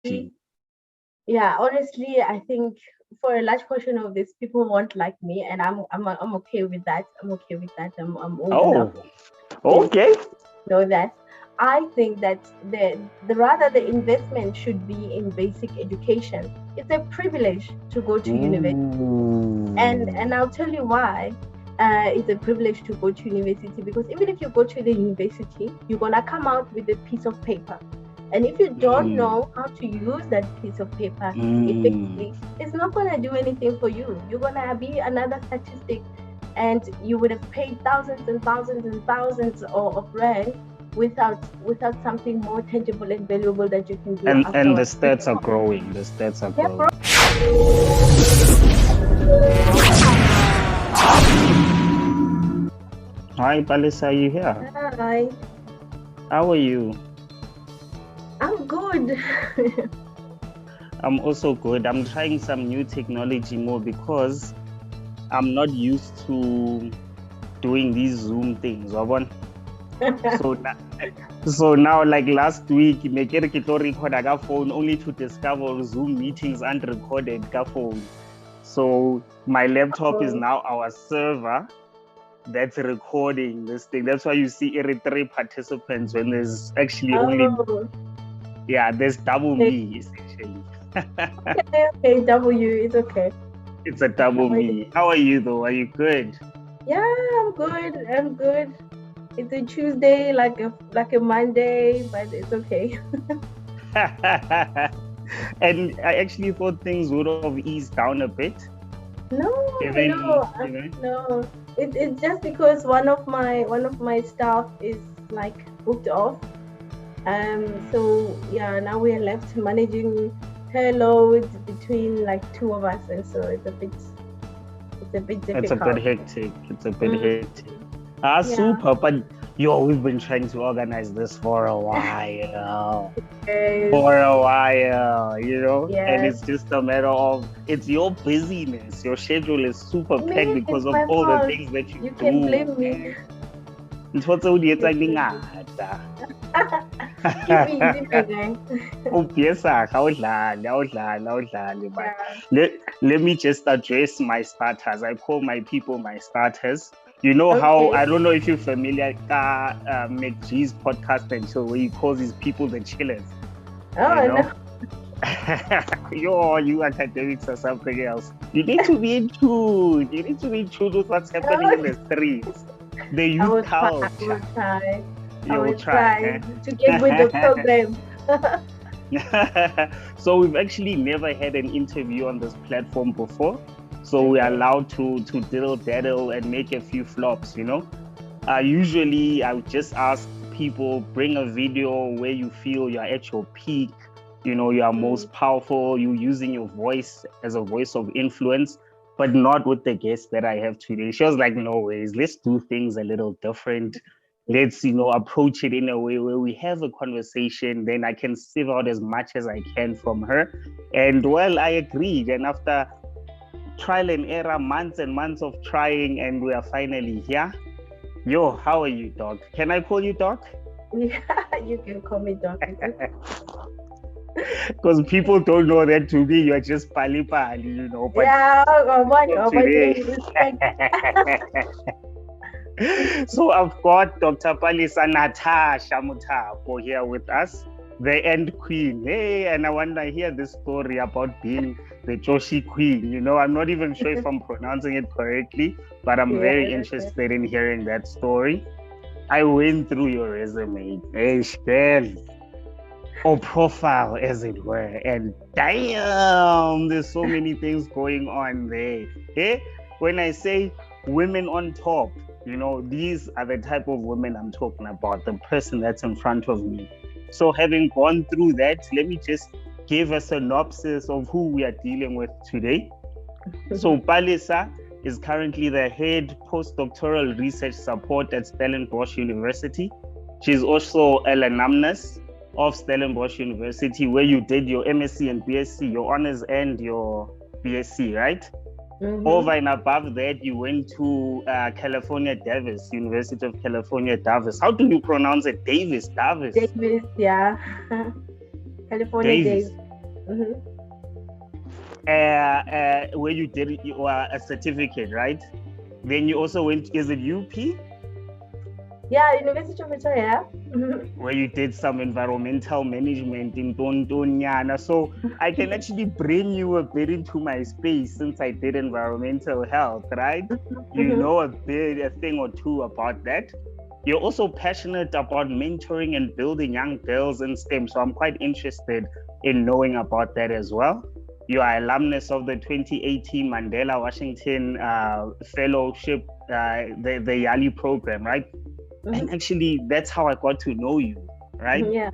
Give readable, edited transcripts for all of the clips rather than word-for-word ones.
Yeah, honestly, I think for a large portion of this, people won't like me, and I'm okay with that. I'm okay with that. I'm old enough Oh, to okay. know that. I think that the rather the investment should be in basic education. It's a privilege to go to university, and I'll tell you why. It's a privilege to go to university because even if you go to the university, you're gonna come out with a piece of paper. And if you don't know how to use that piece of paper effectively, it's not going to do anything for you. You're going to be another statistic, and you would have paid thousands and thousands and thousands of rand without something more tangible and valuable that you can do And the afterwards. stats are growing. The stats are Yeah, bro. growing. Hi, Palesa, are you here? Hi. How are you? I'm good. I'm also good. I'm trying some new technology more because I'm not used to doing these Zoom things. So now, like last week, make it record a phone only to discover Zoom meetings unrecorded phone. So my laptop is now our server that's recording this thing. That's why you see every 3 participants when there's actually only there's double me essentially. Okay, W, it's okay. It's a double me. How are you though? Are you good? Yeah, I'm good. I'm good. It's a Tuesday, like a Monday, but it's okay. And I actually thought things would have eased down a bit. No. It's just because one of my staff is like booked off. So yeah, now we are left managing her loads between like two of us, and so it's a bit difficult. It's a bit hectic. Super, but we've been trying to organize this for a while. And it's just a matter of, it's your busyness. Your schedule is super packed because of all the things that you do. Can blame me. Let me just address my starters. I call my people my starters. You know how, I don't know if you're familiar with McG's podcast and so where he calls his people the chillers. No. You academics or something else. You need to be in tune. You need to be in tune with what's happening in the streets. The youth culture. I will try to get with the program. So we've actually never had an interview on this platform before. So we are allowed to diddle and make a few flops, Usually I would just ask people, bring a video where you feel you're at your peak, you are most powerful, you're using your voice as a voice of influence, but not with the guest that I have today. She was like, no ways, let's do things a little different. Let's, approach it in a way where we have a conversation, then I can sieve out as much as I can from her. And well, I agreed. And after trial and error, months and months of trying, and we are finally here. Yo, how are you, Doc? Can I call you Doc? Yeah, you can call me Doc. Because people don't know that to me, you're just pali, but yeah, So I've got Dr. Palesa Natasha Mothapo here with us, the end queen. Hey, and I want to hear this story about being the Joshi queen. I'm not even sure if I'm pronouncing it correctly, but I'm very interested in hearing that story. I went through your resume, or profile, as it were, and damn, there's so many things going on there. Hey, when I say women on top, these are the type of women I'm talking about, the person that's in front of me. So having gone through that, let me just give a synopsis of who we are dealing with today. So Palesa is currently the head postdoctoral research support at Stellenbosch University. She's also an alumnus of Stellenbosch University, where you did your MSc and BSc, your honors and your BSc, right? Mm-hmm. Over and above that, you went to California Davis, University of California Davis. How do you pronounce it? Davis, yeah. California Davis. where you did a certificate, right? Then you also went, is it UP? Yeah, University of Pretoria. Where you did some environmental management in Tontonyana. So I can actually bring you a bit into my space since I did environmental health, right? You know a thing or two about that. You're also passionate about mentoring and building young girls in STEM. So I'm quite interested in knowing about that as well. You are alumnus of the 2018 Mandela Washington Fellowship, the YALI program, right? And actually, that's how I got to know you, right? Yeah.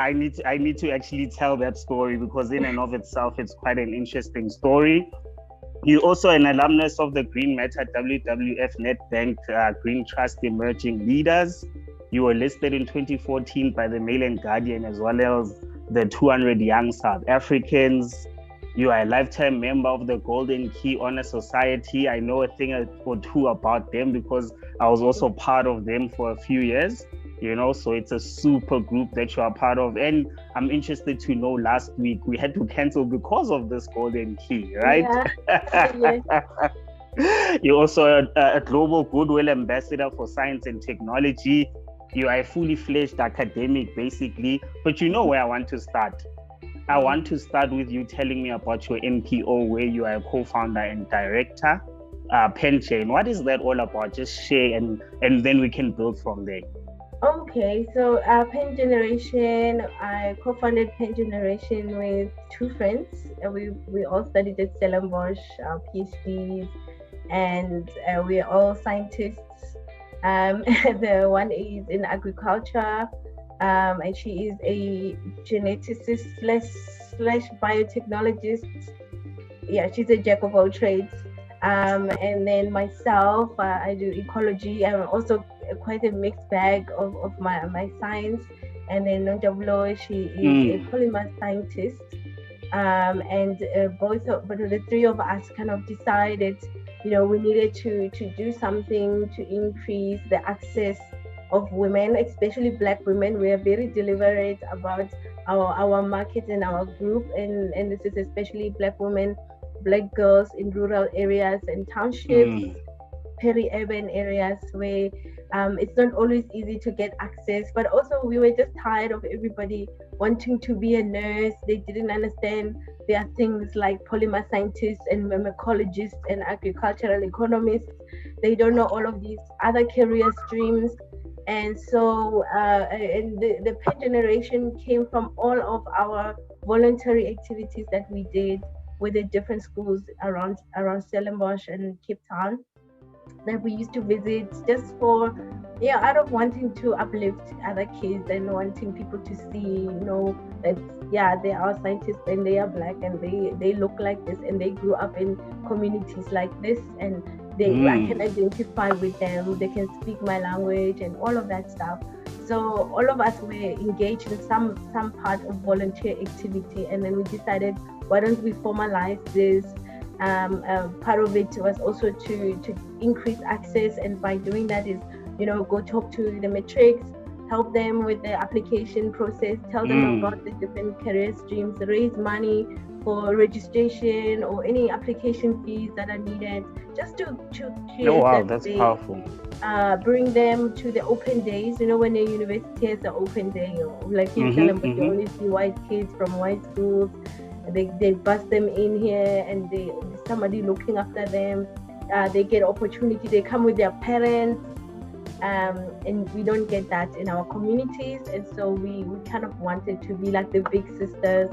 I need to actually tell that story, because in and of itself, it's quite an interesting story. You're also an alumnus of the Green Matter WWF Nedbank Green Trust Emerging Leaders. You were listed in 2014 by the Mail and Guardian, as well as the 200 Young South Africans. You are a lifetime member of the Golden Key Honor Society. I know a thing or two about them because I was also part of them for a few years, so it's a super group that you are part of. And I'm interested to know, last week we had to cancel because of this Golden Key, right? Yeah. You're also a global Goodwill ambassador for science and technology. You are a fully fledged academic, basically. But you know where I want to start. I want to start with you telling me about your NPO, where you are a co-founder and director, PenGen. What is that all about? Just share, and then we can build from there. Okay, so PenGeneration, I co-founded PenGeneration with two friends. We all studied at Stellenbosch, PhDs, and we're all scientists. The one is in agriculture. And she is a geneticist slash biotechnologist. Yeah, she's a jack of all trades. And then myself, I do ecology. I'm also quite a mixed bag of my science. And then Nonjabulo, she is a polymer scientist. And but the three of us kind of decided, we needed to do something to increase the access of women, especially Black women. We are very deliberate about our market and our group, and this is especially Black women, Black girls in rural areas and townships, peri-urban areas where it's not always easy to get access. But also we were just tired of everybody wanting to be a nurse. They didn't understand there are things like polymer scientists and myrmecologists and agricultural economists. They don't know all of these other career streams. And so the PenGeneration came from all of our voluntary activities that we did with the different schools around Stellenbosch and Cape Town, that we used to visit just for, out of wanting to uplift other kids and wanting people to see, that they are scientists and they are Black and they look like this and they grew up in communities like this, and I can identify with them, they can speak my language and all of that stuff. So all of us were engaged in some part of volunteer activity, and then we decided, why don't we formalize this? Part of it was also to increase access, and by doing that is, go talk to the matrics, help them with the application process, tell them about the different career streams, raise money for registration or any application fees that are needed, just to create that's powerful. Bring them to the open days. When a university has an open day, like in Stellenbosch, you only see white kids from white schools. They bus them in here, and somebody looking after them. They get opportunity. They come with their parents, and we don't get that in our communities. And so we kind of wanted to be like the big sisters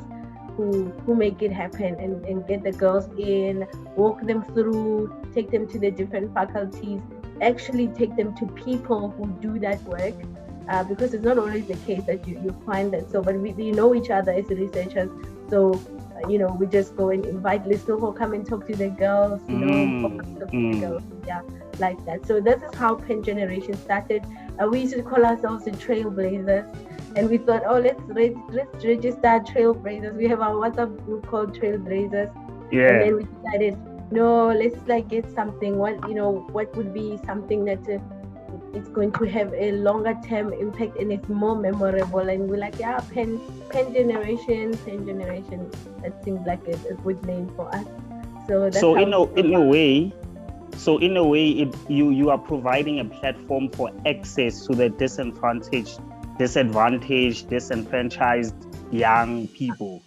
who make it happen and get the girls in, walk them through, take them to the different faculties, actually take them to people who do that work. Because it's not always the case that you find that. So, but we know each other as researchers. So, we just go and invite Lesotho, come and talk to the girls, talk to the girls, like that. So this is how PenGeneration started. We used to call ourselves the Trailblazers, and we thought, let's register Trailblazers. We have our WhatsApp group called Trailblazers, and then we decided, no, let's get something. What would be something that it's going to have a longer term impact and it's more memorable. And we're like, yeah, pen generation. That seems like a good name for us. So that's in a way, you are providing a platform for access to the disadvantaged, disenfranchised young people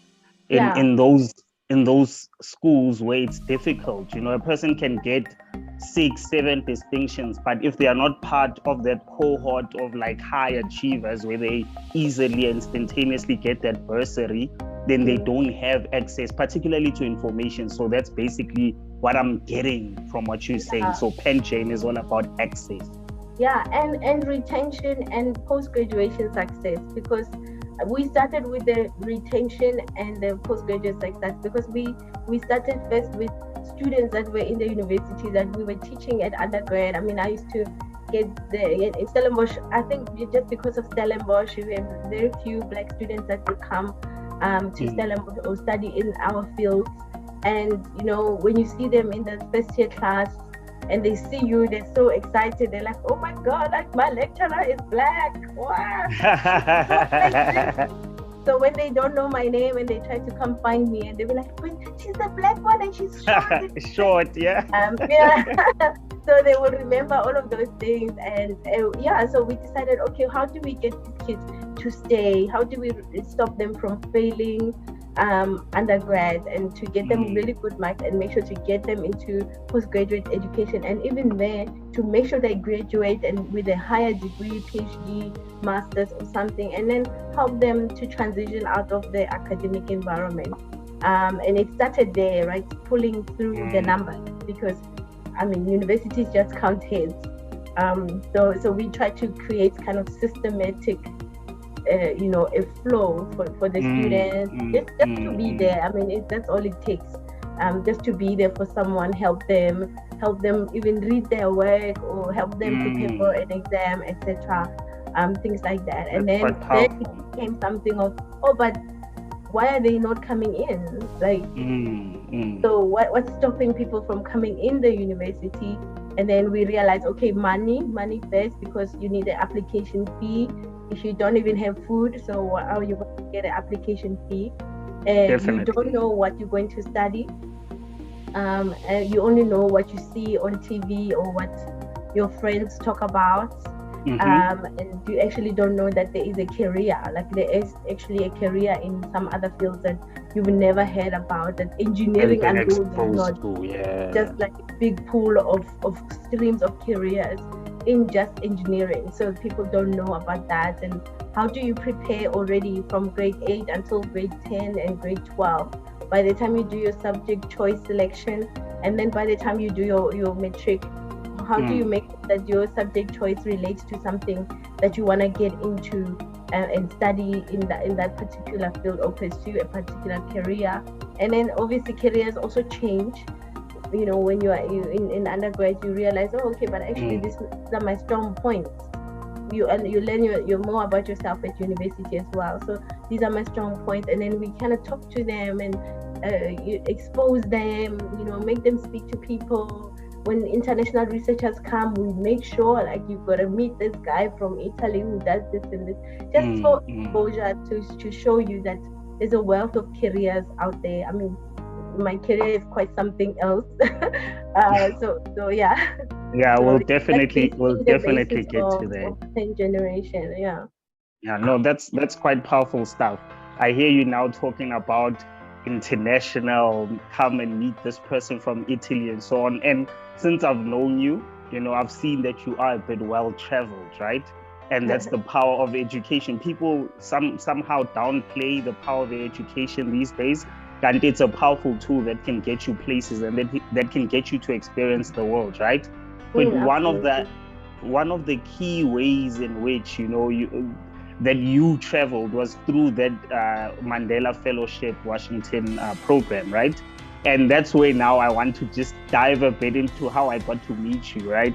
in those schools where it's difficult. A person can get 6-7 distinctions, but if they are not part of that cohort of like high achievers where they easily and instantaneously get that bursary, then they don't have access, particularly to information. So that's basically what I'm getting from what you're saying. So PenGen is all about access. Yeah, and retention and post-graduation success, because we started with the retention and the postgraduate success, because we started first with students that were in the university that we were teaching at undergrad. I mean, I used to get in Stellenbosch, I think just because of Stellenbosch, we have very few Black students that would come to Stellenbosch or study in our fields. And, when you see them in the first year class and they see you, they're so excited. They're like, oh my God, like my lecturer is Black. Wow. So when they don't know my name and they try to come find me and they be like, wait, she's the Black one and she's short. Short, yeah. So they will remember all of those things. And so we decided, okay, how do we get these kids to stay? How do we stop them from failing undergrad, and to get them really good marks and make sure to get them into postgraduate education, and even there to make sure they graduate and with a higher degree, PhD, master's or something, and then help them to transition out of the academic environment. And it started there, right, pulling through the numbers, because universities just count heads. So we try to create kind of systematic a flow for the students, just to be there. That's all it takes, just to be there for someone, help them even read their work or help them prepare for an exam, etc. Things like that. And then it became something of, but why are they not coming in? So what's stopping people from coming in the university? And then we realized, okay, money first, because you need an application fee. If you don't even have food, so how are you going to get an application fee? And you don't know what you're going to study. And you only know what you see on TV or what your friends talk about. And you actually don't know that there is a career. Like, there is actually a career in some other fields that you've never heard about. That engineering and is not just like a big pool of streams of careers in just engineering. So people don't know about that. And how do you prepare already from grade 8 until grade 10 and grade 12? By the time you do your subject choice selection, and then by the time you do your matric, how do you make that your subject choice relates to something that you want to get into and study in that particular field, or pursue a particular career? And then obviously careers also change. When you are in undergrad, you realize, but actually these are my strong points. You learn you're more about yourself at university as well. So these are my strong points, and then we kind of talk to them and you expose them, make them speak to people. When international researchers come, we make sure, like, you've got to meet this guy from Italy who does this and this, just for exposure to show you that there's a wealth of careers out there. My career is quite something else. So yeah. Yeah, we'll definitely get to that. 10th generation, yeah. Yeah, no, that's quite powerful stuff. I hear you now talking about international, come and meet this person from Italy and so on. And since I've known you, I've seen that you are a bit well-traveled, right? And that's the power of education. People somehow downplay the power of education these days. And it's a powerful tool that can get you places and that can get you to experience the world, right? But one of the key ways in which that you traveled was through that Mandela Fellowship Washington program, right? And that's where now I want to just dive a bit into how I got to meet you, right?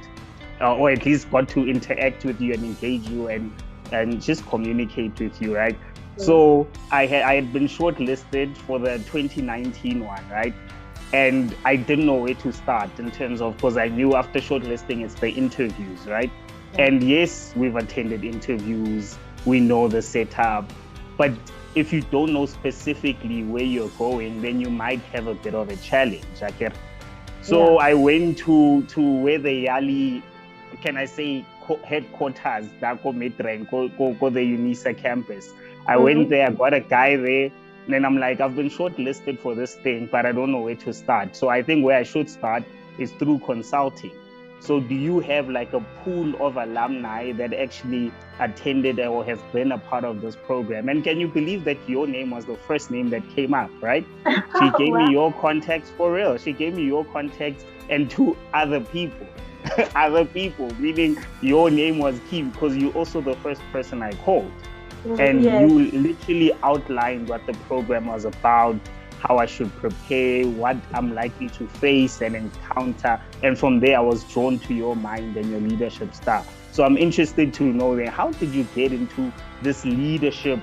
Or at least got to interact with you and engage you and just communicate with you, right? So I had been shortlisted for the 2019 one, right? And I didn't know where to start in terms of, because I knew after shortlisting it's the interviews, right? And yes, we've attended interviews, we know the setup, but if you don't know specifically where you're going, then you might have a bit of a challenge. Okay? So I went to where the Yali, can I say, headquarters, the UNISA campus. I went there, I got a guy there, and then I'm like, I've been shortlisted for this thing, but I don't know where to start. So I think where I should start is through consulting. So do you have like a pool of alumni that actually attended or have been a part of this program? And can you believe that your name was the first name that came up, right? She gave me your contacts, for real. She gave me your contacts and two other people. Other people, meaning your name was key because you're also the first person I called. And you literally outlined what the program was about, how I should prepare, what I'm likely to face and encounter. And from there, I was drawn to your mind and your leadership style. So I'm interested to know then, how did you get into this leadership,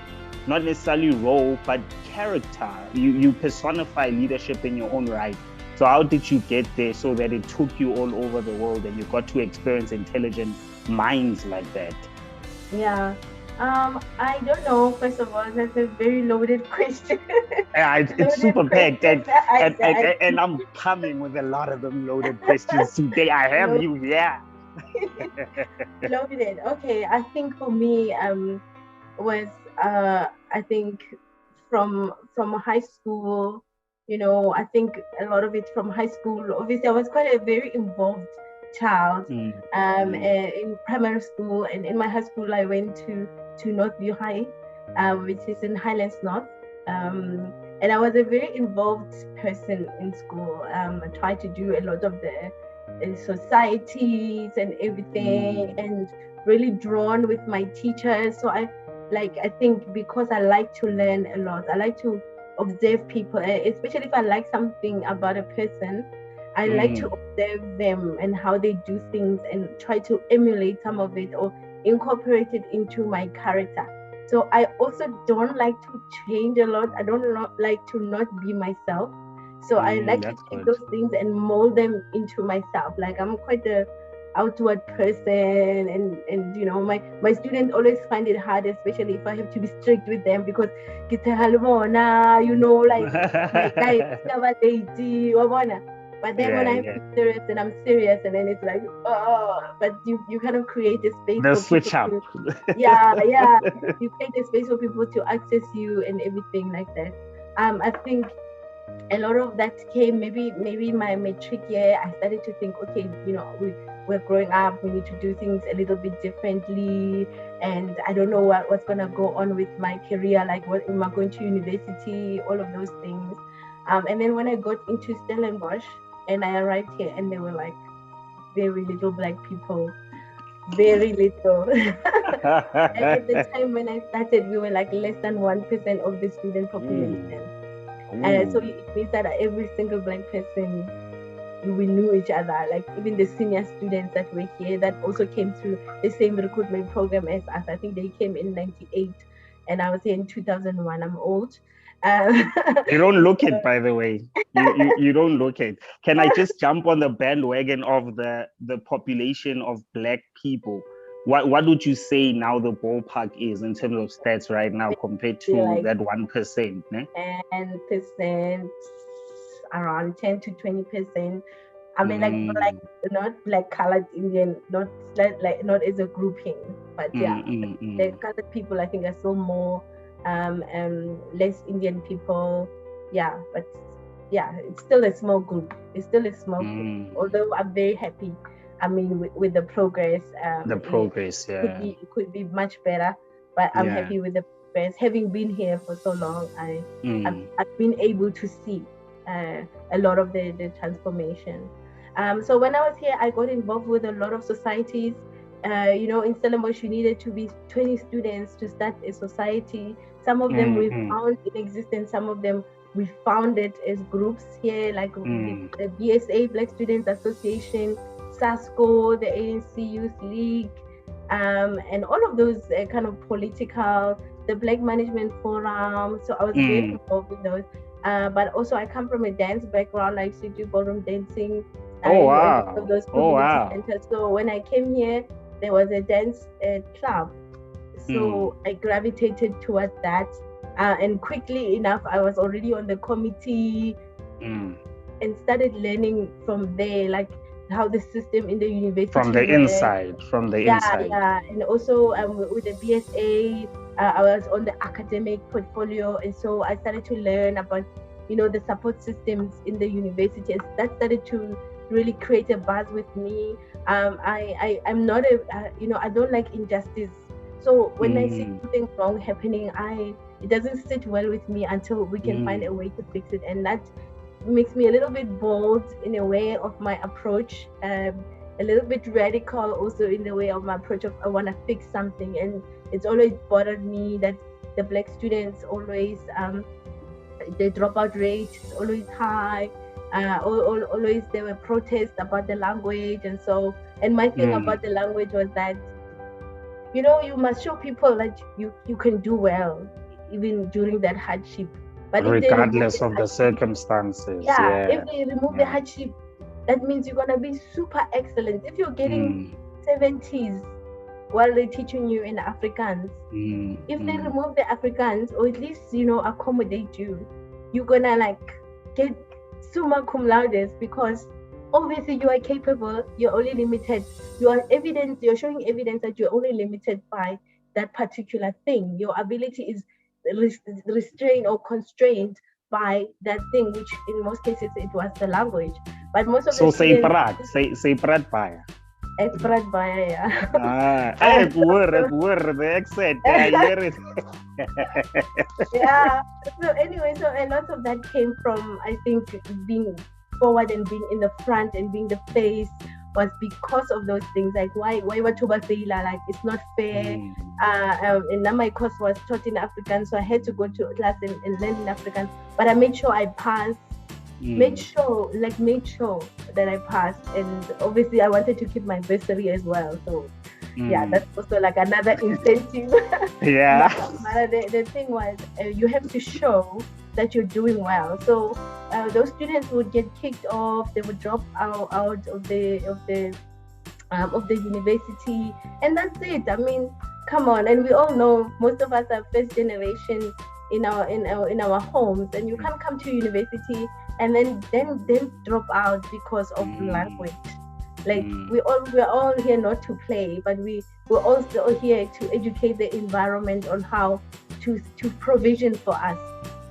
not necessarily role, but character? You personify leadership in your own right. So how did you get there so that it took you all over the world and you got to experience intelligent minds like that? Yeah. I don't know. First of all, that's a very loaded question. It's super packed, and I'm coming with a lot of them loaded questions today. I have you here. Loaded. Okay, I think for me, was I think from high school. You know, I think a lot of it from high school. Obviously, I was quite a very involved child. In primary school, and in my high school, I went to Northview High, which is in Highlands North. And I was a very involved person in school. I tried to do a lot of the societies and everything, and really drawn with my teachers. So I think because I like to learn a lot, I like to observe people, especially if I like something about a person. I like to observe them and how they do things and try to emulate some of it or incorporate it into my character. So I also don't like to change a lot. I don't like to not be myself. So I like to take those things and mold them into myself. Like, I'm quite a outward person, and you know, my students always find it hard, especially if I have to be strict with them, because you know, like my guy, but then when I have to be serious, and I'm serious, and then it's like, but you kind of create a space for switch people up. You create a space for people to access you and everything like that. I think a lot of that came maybe my matric year. I started to think, okay, you know, we're growing up, we need to do things a little bit differently, and I don't know what's gonna go on with my career, like what am I going to university, all of those things. And then when I got into Stellenbosch and I arrived here, and there were like very little Black people, very little. And at the time when I started, we were like less than 1% of the student population. So it means that every single Black person, we knew each other. Like even the senior students that were here that also came through the same recruitment program as us. I think they came in '98, and I was here in 2001. I'm old. You don't look it, by the way. You don't look it. Can I just jump on the bandwagon of the population of Black people? What would you say now the ballpark is in terms of stats right now compared to like that 1%? Ne? 10%, around 10 to 20%. I mean, like not like colored Indian, not as a grouping, but the colored people I think are still more. Less Indian people, but it's still a small group. Group. Although I'm very happy. I mean, with the progress. It could be much better, but I'm happy with the progress. Having been here for so long, I've been able to see a lot of the transformation. So when I was here, I got involved with a lot of societies. You know, in Stellenbosch, you needed to be 20 students to start a society. Some of them we found in existence, some of them we founded as groups here, like the BSA, Black Students Association, SASCO, the ANC Youth League, and all of those kind of political, the Black Management Forum. So I was very involved with those. But also I come from a dance background. I used to do ballroom dancing. Those community centers. So when I came here, there was a dance club. So I gravitated towards that. And quickly enough, I was already on the committee and started learning from there, like how the system in the university from the inside. Yeah. And also with the BSA, I was on the academic portfolio, and so I started to learn about, the support systems in the university, and that started to really create a buzz with me. I'm not I don't like injustice. So when I see something wrong happening, it doesn't sit well with me until we can find a way to fix it. And that makes me a little bit bold in a way of my approach, a little bit radical also in the way of my approach of I want to fix something. And it's always bothered me that the Black students always, the dropout rate is always high. Always there were protests about the language, and my thing about the language was that, you must show people that you can do well even during that hardship. But regardless of the circumstances. If they remove the hardship, that means you're gonna be super excellent. If you're getting 70s while they're teaching you in Afrikaans, if they remove the Afrikaans, or at least accommodate you, you're gonna get summa cum laude, because obviously you are capable. You're only limited. You're showing evidence that you're only limited by that particular thing. Your ability is restrained or constrained by that thing, which in most cases it was the language. But most of say prat by. It's prat by, yeah. The accent. Yeah. So anyway, a lot of that came from, I think, being forward and being in the front and being the face was because of those things. Like why it's not fair. And now my course was taught in Afrikaans, so I had to go to a class and learn in Afrikaans. But I made sure I passed. Made sure that I passed, and obviously I wanted to keep my bursary as well. So that's also another incentive. But the thing was, you have to show that you're doing well. So those students would get kicked off. They would drop out of the university, and that's it. I mean, come on. And we all know most of us are first generation in our homes, and you can't come to university and then drop out because of language. We're all here not to play, but we're also here to educate the environment on how to provision for us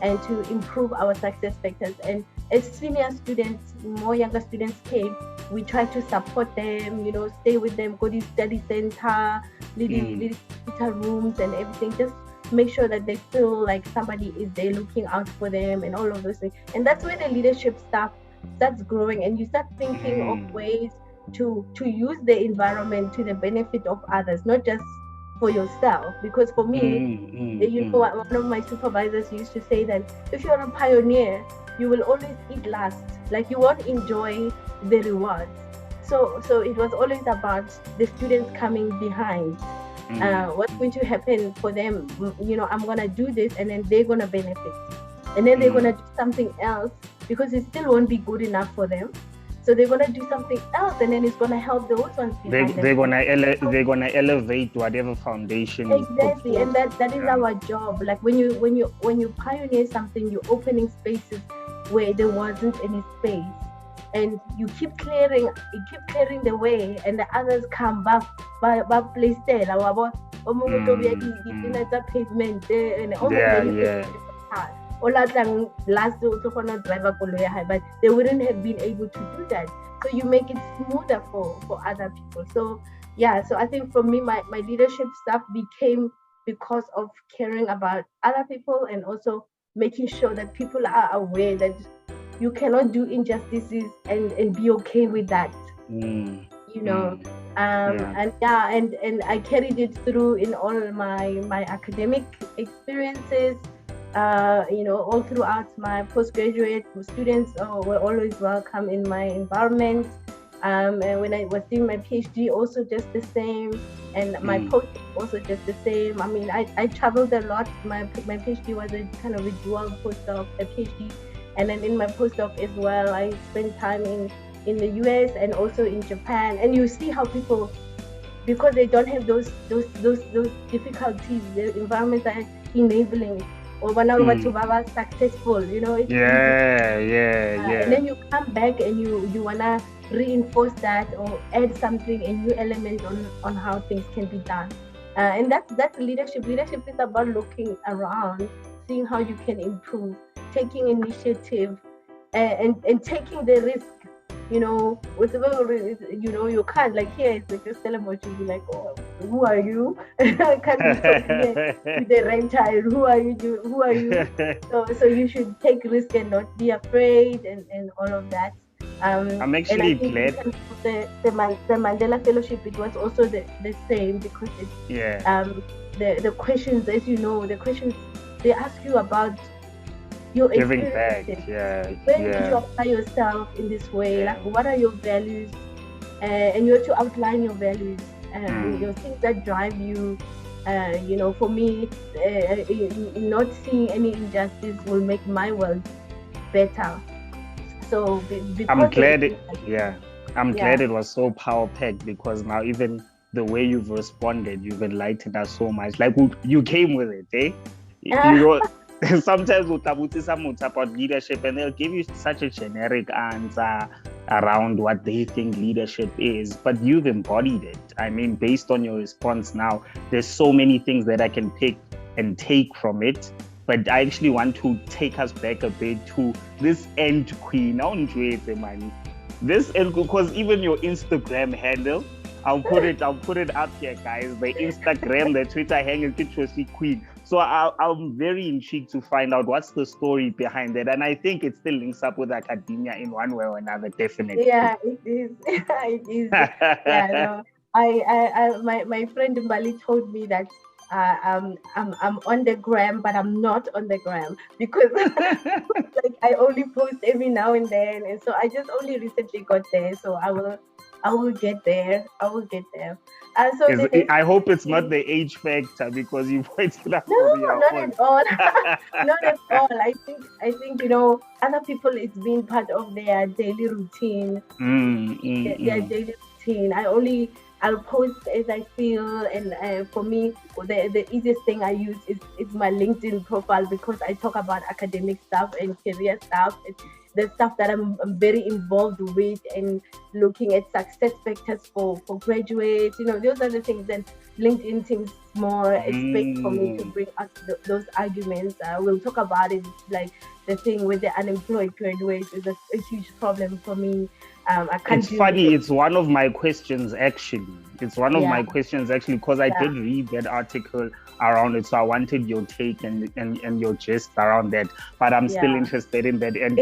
and to improve our success factors. And as senior students, more younger students came, we try to support them, stay with them, go to study center, little rooms and everything, just make sure that they feel like somebody is there looking out for them and all of those things. And that's where the leadership stuff starts growing, and you start thinking of ways to use the environment to the benefit of others, not just for yourself. Because for me, one of my supervisors used to say that if you're a pioneer, you will always eat last, you won't enjoy the rewards. So it was always about the students coming behind. What's going to happen for them? I'm gonna do this, and then they're gonna benefit, and then they're gonna do something else because it still won't be good enough for them. So they're gonna do something else, and then it's gonna help those ones behind them. They're gonna elevate whatever foundation. Exactly, and that is our job. When you pioneer something, you're opening spaces where there wasn't any space, and you keep clearing the way, and the others come back place there. Pavement there, and but they wouldn't have been able to do that. So you make it smoother for other people. So I think for me, my leadership stuff became because of caring about other people, and also making sure that people are aware that you cannot do injustices and be okay with that. And I carried it through in all my academic experiences. All throughout my postgraduate, students were always welcome in my environment. And when I was doing my PhD, also just the same, and my postdoc also just the same. I mean, I traveled a lot. My PhD was a kind of a dual postdoc, a PhD, and then in my postdoc as well, I spent time in the US and also in Japan. And you see how people because they don't have those difficulties. The environments are enabling, or when are successful, you know. It's and then you come back and you wanna reinforce that or add something, a new element on how things can be done. And that's leadership. Leadership is about looking around, seeing how you can improve, taking initiative, and taking the risk. You know, whatever, you know, you can't, like, here it's like a Stellenbosch, you'll be like, oh, who are you? I can't be talking with the right child. Who are you? So you should take risk and not be afraid, and all of that. I'm actually glad. The Mandela Fellowship, it was also the same, because it's the questions, as you know, the questions they ask you about your giving back. Where did you apply yourself in this way? Like, what are your values? And you have to outline your values and your things that drive you. You know, for me, not seeing any injustice will make my world better. So I'm glad it was so power packed, because now even the way you've responded, you've enlightened us so much. Like, you came with it, eh? You know, sometimes we'll talk about leadership and they'll give you such a generic answer around what they think leadership is, but you've embodied it. I mean, based on your response now, there's so many things that I can pick and take from it. But I actually want to take us back a bit to this end queen. This end, because even your Instagram handle, I'll put it up here, guys. The Instagram, the Twitter handle, it queen. So I'm very intrigued to find out what's the story behind that. And I think it still links up with academia in one way or another, definitely. Yeah, it is. It is. Yeah, no. My friend Mbali told me that I'm on the gram, but I'm not on the gram, because like I only post every now and then, and so I just only recently got there. So I will get there. So I hope it's not the age factor, because you pointed out. No, not at all. Not at all. I think, you know, other people, it's been part of their daily routine. Their daily routine. I'll post as I feel, and for me, the easiest thing I use is my LinkedIn profile, because I talk about academic stuff and career stuff. It's the stuff that I'm very involved with, and looking at success factors for graduates. You know, those are the things that LinkedIn thinks more space for me to bring up those arguments. We'll talk about it, like the thing with the unemployed graduates is a huge problem for me. It's funny. It's one of my questions, actually. Because I did read that article around it, so I wanted your take and your gist around that. But I'm still interested in that end.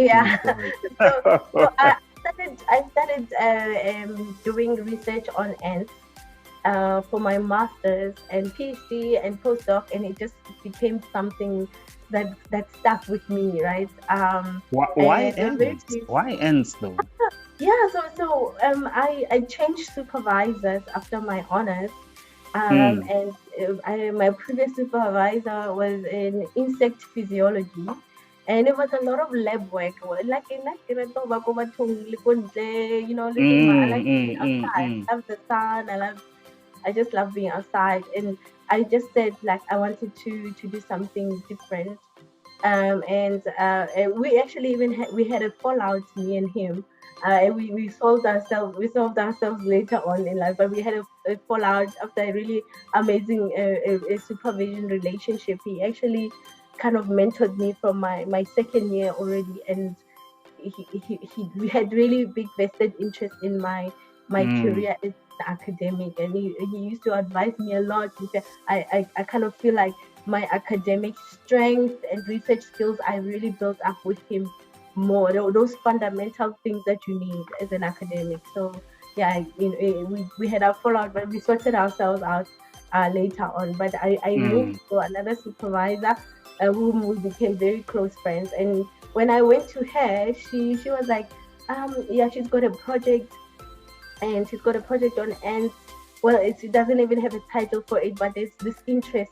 So I started doing research on ants for my master's and PhD and postdoc, and it just became something that stuck with me, right? Why ants? Why ants though? So I changed supervisors after my honors, and my previous supervisor was in insect physiology, and it was a lot of lab work. Like you know, I like being outside. I love the sun. I just love being outside, and I just said, like, I wanted to do something different. And we actually we had a fallout, me and him. We solved ourselves later on in life, but we had a fallout after a really amazing a supervision relationship. He actually kind of mentored me from my second year already, and we had really big vested interest in my career as an academic, and he used to advise me a lot. I kind of feel like my academic strength and research skills I really built up with him more, those fundamental things that you need as an academic. So yeah, we had our fallout, but we sorted ourselves out later on. But I moved to another supervisor whom we became very close friends. And when I went to her, she was like, she's got a project, and she's got a project on ants. Well, it doesn't even have a title for it, but there's this interest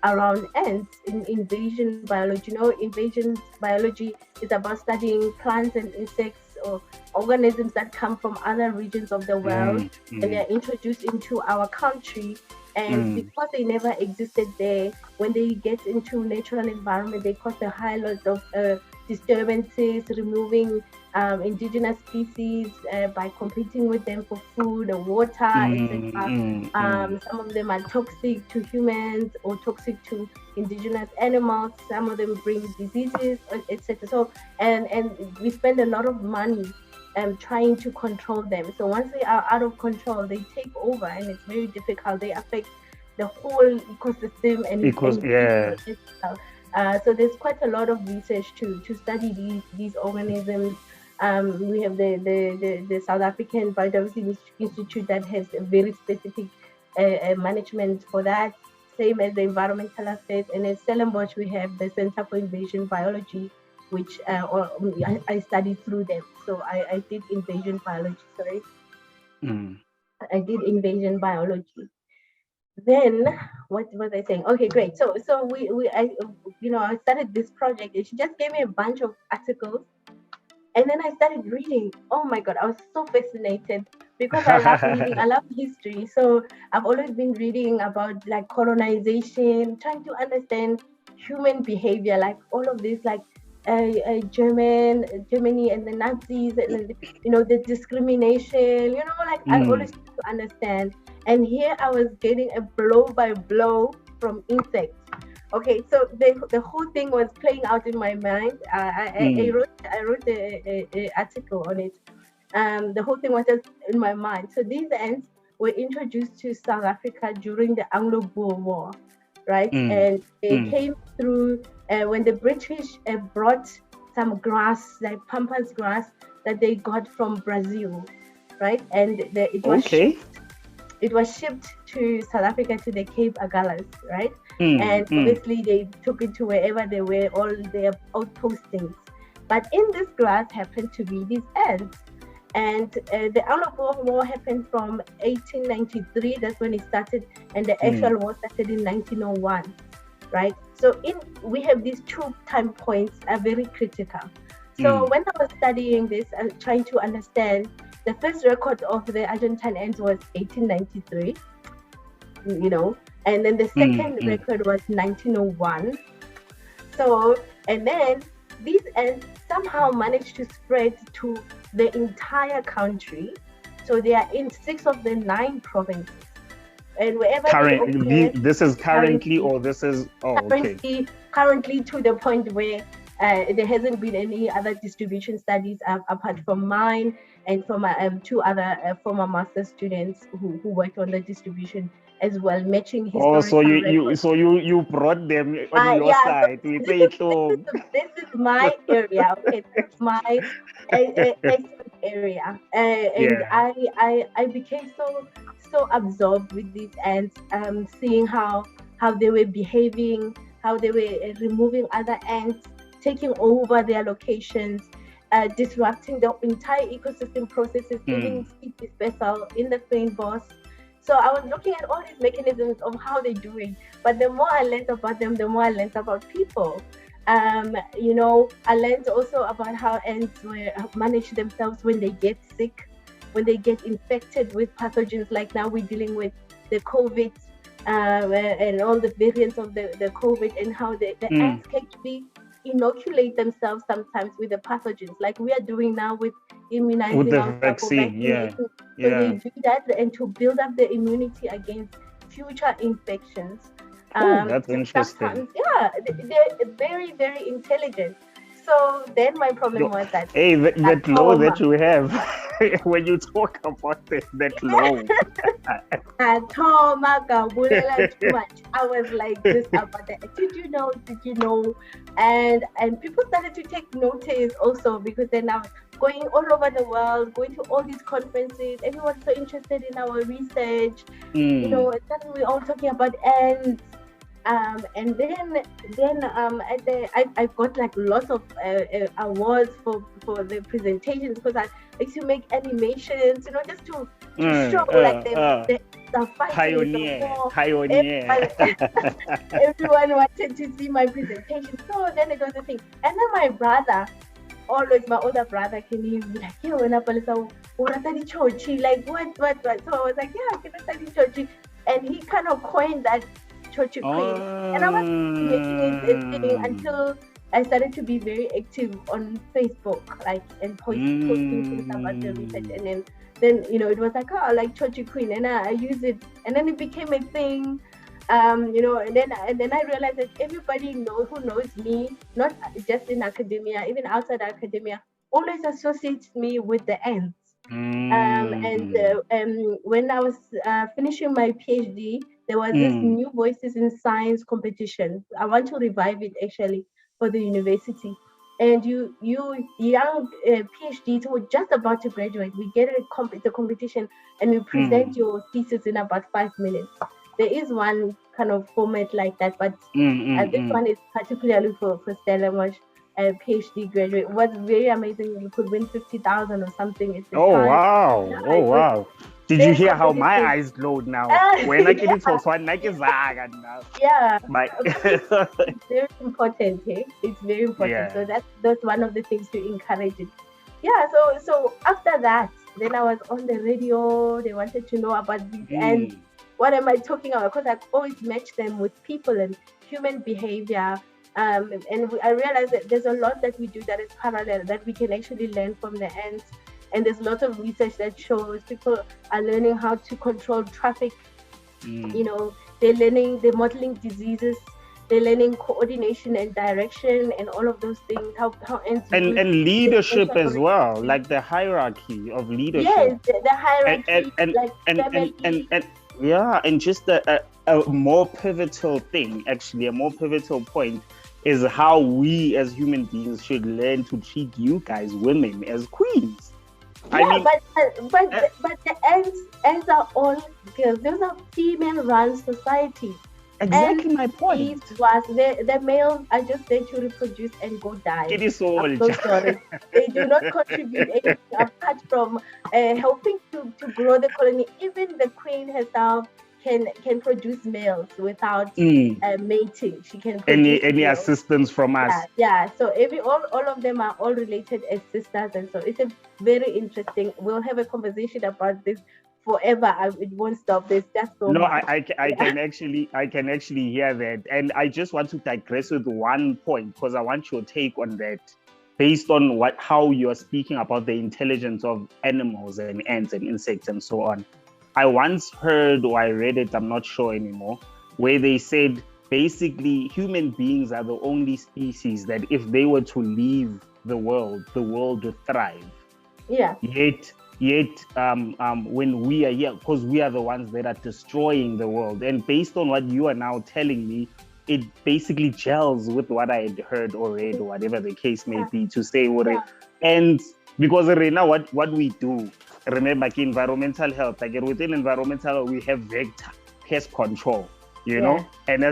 around ants in invasion biology. You know, invasion biology is about studying plants and insects or organisms that come from other regions of the world, and they're introduced into our country. And because they never existed there, when they get into natural environment, they cause a high lot of disturbances, removing indigenous species by competing with them for food or water, etc. Some of them are toxic to humans or toxic to indigenous animals. Some of them bring diseases, etc. So, and we spend a lot of money trying to control them. So once they are out of control, they take over, and it's very difficult. They affect the whole ecosystem so there's quite a lot of research to study these organisms. We have the South African Biodiversity Institute that has a very specific management for that, same as the environmental affairs. And at Stellenbosch, we have the Center for Invasion Biology, which I studied through them. So I did invasion biology, sorry. I did invasion biology. Then what was I saying? Okay, great. So I started this project, and she just gave me a bunch of articles, and then I started reading. Oh my God, I was so fascinated because I love reading. I love history, so I've always been reading about like colonization, trying to understand human behavior, like all of this, like Germany and the Nazis, and the discrimination. I always try to understand. And here I was getting a blow by blow from insects. Okay, so the whole thing was playing out in my mind. I wrote an article on it. The whole thing was just in my mind. So these ants were introduced to South Africa during the Anglo-Boer War, right? And they came through when the British brought some grass, like pampas grass, that they got from Brazil, right? And it was shipped to South Africa, to the Cape Agulhas, right? And obviously they took it to wherever they were, all their outpostings. But in this grass happened to be these ants. And the Anglo-Boer War happened from 1893, that's when it started, and the actual war started in 1901, right? So we have these 2 time points are very critical. So when I was studying this, trying to understand, the first record of the Argentine ants was 1893, and then the second record was 1901. So, and then these ants somehow managed to spread to the entire country. So they are in 6 of the 9 provinces. And wherever this is currently, or this is currently to the point where there hasn't been any other distribution studies apart from mine and from 2 other former master students who worked on the distribution as well, matching historical records. So you brought them on your side. So this is my area. Okay, that's my area, and I became so absorbed with these ants, seeing how they were behaving, how they were removing other ants, taking over their locations, disrupting the entire ecosystem processes, even seed dispersal in the fynbos. So I was looking at all these mechanisms of how they're doing, but the more I learned about them, the more I learned about people. I learned also about how ants manage themselves when they get sick, when they get infected with pathogens. Like now we're dealing with the COVID and all the variants of the COVID, and how the ants can actually inoculate themselves sometimes with the pathogens, like we are doing now with immunizing with the ourselves. vaccine. So they do that, and to build up the immunity against future infections. That's interesting. They're very, very intelligent. So then my problem was that that law that you have when you talk about that law. Too much. I was like this about that. Did you know? And people started to take notice also, because they're now going all over the world, going to all these conferences. Everyone's so interested in our research. And then we're all talking about ants. And then I got like lots of awards for the presentations, because I like to make animations, just to show like the pioneer. Everyone wanted to see my presentation. So then it was a thing. And then my brother, always my older brother can be like, yeah, when I Palesa, chochi, like what? So I was like, yeah, can I study chochi? And he kind of coined that chochi queen. And I was making it a thing until I started to be very active on Facebook, like, and posting things about the research. And then it was like, oh, like chochi queen, and I use it, and then it became a thing. And then I realized that everybody who knows me, not just in academia, even outside academia, always associates me with the ants. And when I was finishing my PhD, there was this New Voices in Science competition. I want to revive it actually for the university. And you young PhDs who are just about to graduate, we get a competition, and you present your thesis in about 5 minutes. There is one kind of format like that, but this one is particularly for Stellenbosch PhD graduate. It was very amazing. You could win 50,000 or something at the time. Wow! Yeah, oh wow! Did you hear how my eyes glowed now? When I get it for one, now. Yeah, it's very important. Hey? It's very important. Yeah. So that's one of the things to encourage it. Yeah. So after that, then I was on the radio. They wanted to know about this and what am I talking about? Because I always match them with people and human behavior. And I realized that there's a lot that we do that is parallel, that we can actually learn from the ants. And there's a lot of research that shows people are learning how to control traffic. They're modeling diseases. They're learning coordination and direction and all of those things. How ants and leadership as well, like the hierarchy of leadership. Yes, the hierarchy, and yeah, and just a more pivotal thing, actually, a more pivotal point is how we as human beings should learn to treat you guys, women, as queens. Yeah, but the ants are all girls. Those are female-run societies. Exactly my point. The males are just there to reproduce and go die. It is so sorry. They do not contribute anything apart from helping to grow the colony. Even the queen herself can produce males without mating. She can produce any assistance from us. Yeah. So all of them are all related as sisters, and so it's a very interesting. We'll have a conversation about this forever. It won't stop. There's just so much. I can actually hear that, and I just want to digress with one point because I want your take on that, based on how you are speaking about the intelligence of animals and ants and insects and so on. I once heard, or I read it, I'm not sure anymore, where they said basically human beings are the only species that if they were to leave the world would thrive. Yeah. Yet when we are here, because we are the ones that are destroying the world, and based on what you are now telling me, it basically gels with what I had heard or read or whatever the case may be, to say what it, and because right now what we do, remember, like environmental health, like within environmental health, we have vector pest control, you know, and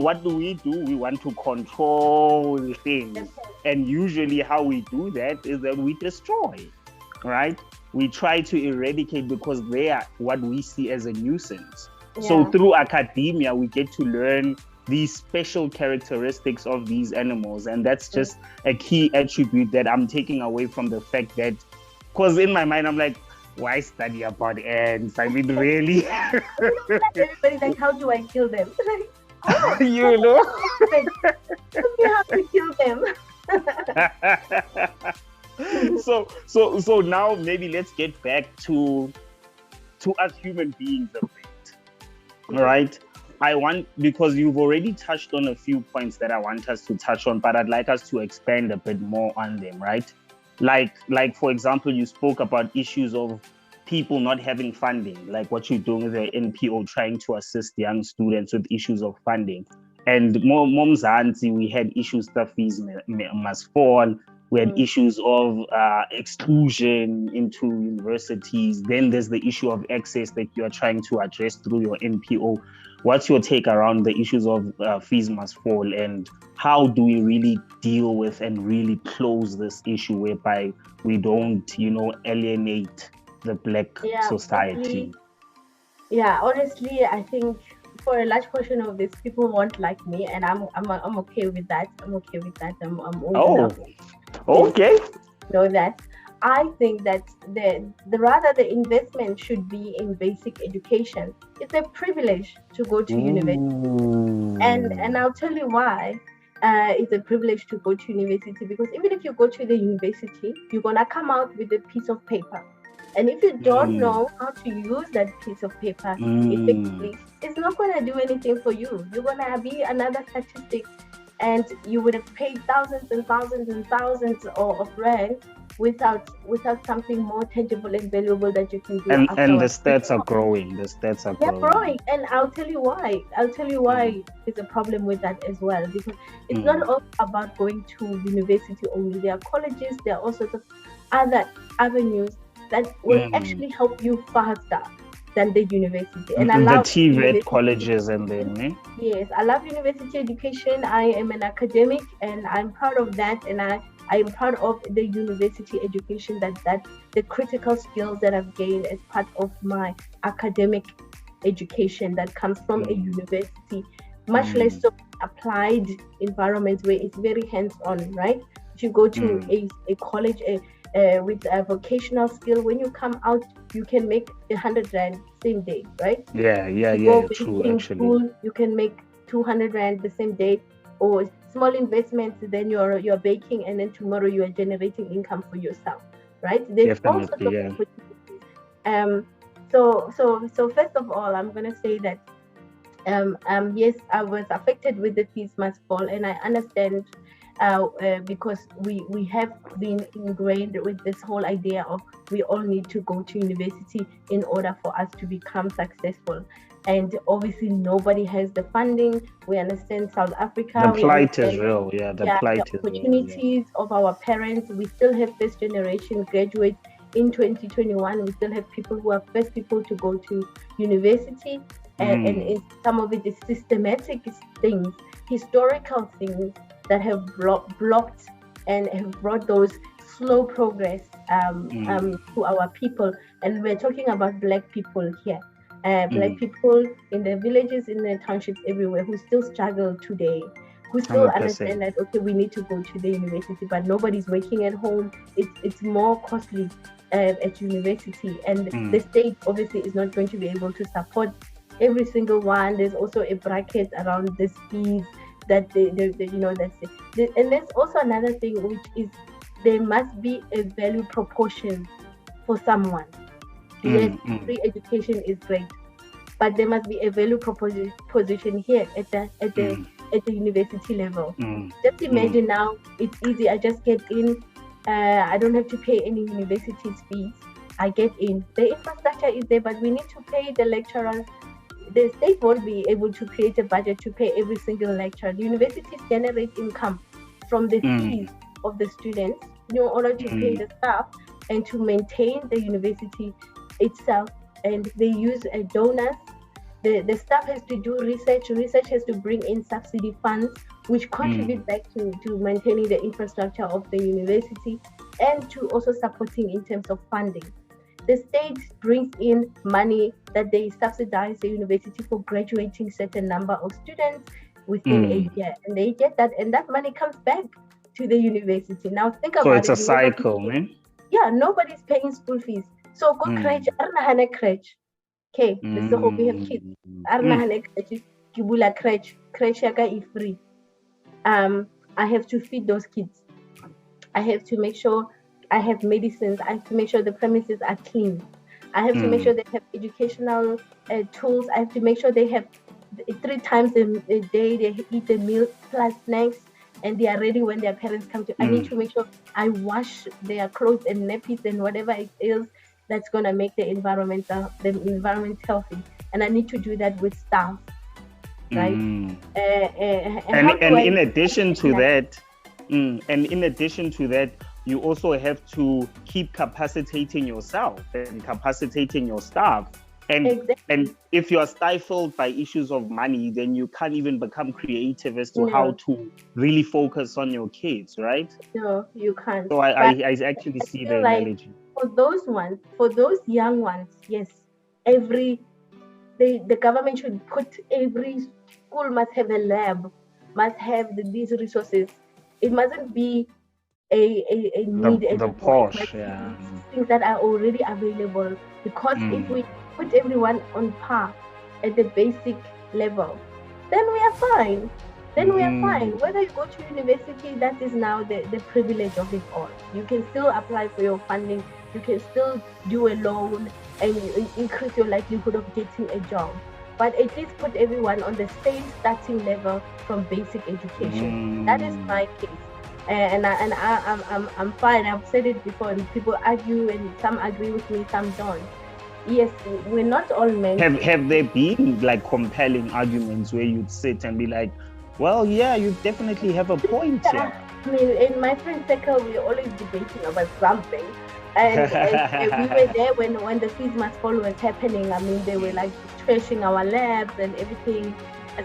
what do? We want to control things, and usually how we do that is that we destroy, right? We try to eradicate because they are what we see as a nuisance. So through academia, we get to learn these special characteristics of these animals, and that's just a key attribute that I'm taking away from the fact that, because in my mind I'm like, why study about ants? I mean, really? Everybody's like, how do I kill them? You know? You have to kill them. So now maybe let's get back to us human beings a bit, right? Because you've already touched on a few points that I want us to touch on, but I'd like us to expand a bit more on them, right? Like for example, you spoke about issues of people not having funding, like what you're doing with the NPO, trying to assist young students with issues of funding. And Momzansi, we had issues that fees must fall. We had issues of exclusion into universities. Then there's the issue of access that you are trying to address through your NPO. What's your take around the issues of fees must fall, and how do we really deal with and really close this issue whereby we don't, alienate the Black society? Honestly, I think for a large portion of this, people won't like me, and I'm okay with that. I'm okay with that. I'm old enough. Okay. Know that. I think that the investment should be in basic education. It's a privilege to go to university, and I'll tell you why. It's a privilege to go to university because even if you go to the university, you're gonna come out with a piece of paper, and if you don't know how to use that piece of paper effectively, it's not gonna do anything for you. You're gonna be another statistic, and you would have paid thousands and thousands and thousands of rand without something more tangible and valuable that you can do and the afterwards. stats are growing. The stats are They're growing. growing, and I'll tell you why. There's a problem with that as well, because it's not all about going to university only. There are colleges, there are all sorts of other avenues that will actually help you faster than the university. And I the love TVET colleges and then yes, I love university education. I am an academic, and I'm proud of that. And I am proud of the university education that the critical skills that I've gained as part of my academic education that comes from a university, much less so applied environment where it's very hands-on, right? If you go to a college with a vocational skill, when you come out, you can make 100 rand same day, right? True, actually. School, you can make 200 rand the same day, or small investments, then you're baking, and then tomorrow you are generating income for yourself, right? There's all sorts of opportunities. So first of all, I'm gonna say that yes, I was affected with the fees must fall, and I understand because we have been ingrained with this whole idea of we all need to go to university in order for us to become successful. And obviously nobody has the funding. We understand South Africa. The plight is real. The opportunities of our parents. We still have first generation graduates in 2021. We still have people who are first people to go to university. And some of it is systematic things, historical things that have blocked and have brought those slow progress to our people. And we're talking about Black people here. Black people in the villages, in the townships, everywhere, who still struggle today, who still 100%. Understand that, okay, we need to go to the university, but nobody's working at home. It's more costly at university, and the state obviously is not going to be able to support every single one. There's also a bracket around this fees that and there's also another thing, which is there must be a value proportion for someone. Yes, free education is great, but there must be a value proposition here at the university level. Just imagine now, it's easy. I just get in. I don't have to pay any university fees. I get in. The infrastructure is there, but we need to pay the lecturers. The state won't be able to create a budget to pay every single lecturer. The universities generate income from the fees of the students in order to pay the staff and to maintain the university itself. And they use donors. The staff has to do research. Research has to bring in subsidy funds, which contribute back to maintaining the infrastructure of the university and to also supporting in terms of funding. The state brings in money that they subsidize the university for graduating certain number of students within a year, and they get that, and that money comes back to the university. Now think about it. So it's a cycle, man. Yeah, nobody's paying school fees. So go crèche, arna crèche. Okay, let's say we have kids. Arna crèche, kibula crèche yaka is free. I have to feed those kids. I have to make sure I have medicines. I have to make sure the premises are clean. I have to make sure they have educational tools. I have to make sure they have 3 times a day they eat a meal plus snacks, and they are ready when their parents come to. I need to make sure I wash their clothes and nappies and whatever it is that's gonna make the environment healthy. And I need to do that with staff, right? And in addition to that, you also have to keep capacitating yourself and capacitating your staff. And if you are stifled by issues of money, then you can't even become creative as to how to really focus on your kids, right? No, you can't. So I actually see the analogy. For those young ones, yes, the government should put every school must have a lab, must have these resources. It mustn't be a need the anymore. It might Porsche, yeah. be things that are already available, because if we put everyone on par at the basic level, then we are fine. Then we are fine. Whether you go to university, that is now the privilege of it all. You can still apply for your funding. You can still do a loan and increase your likelihood of getting a job. But at least put everyone on the same starting level from basic education. That is my case. I'm fine. I've said it before, and people argue, and some agree with me, some don't. Yes, we're not all men. Have there been like compelling arguments where you'd sit and be like, well, yeah, you definitely have a point here? I mean, in my friend circle, we're always debating about something. And we were there when the fees must fall was happening. I mean, they were like trashing our labs and everything.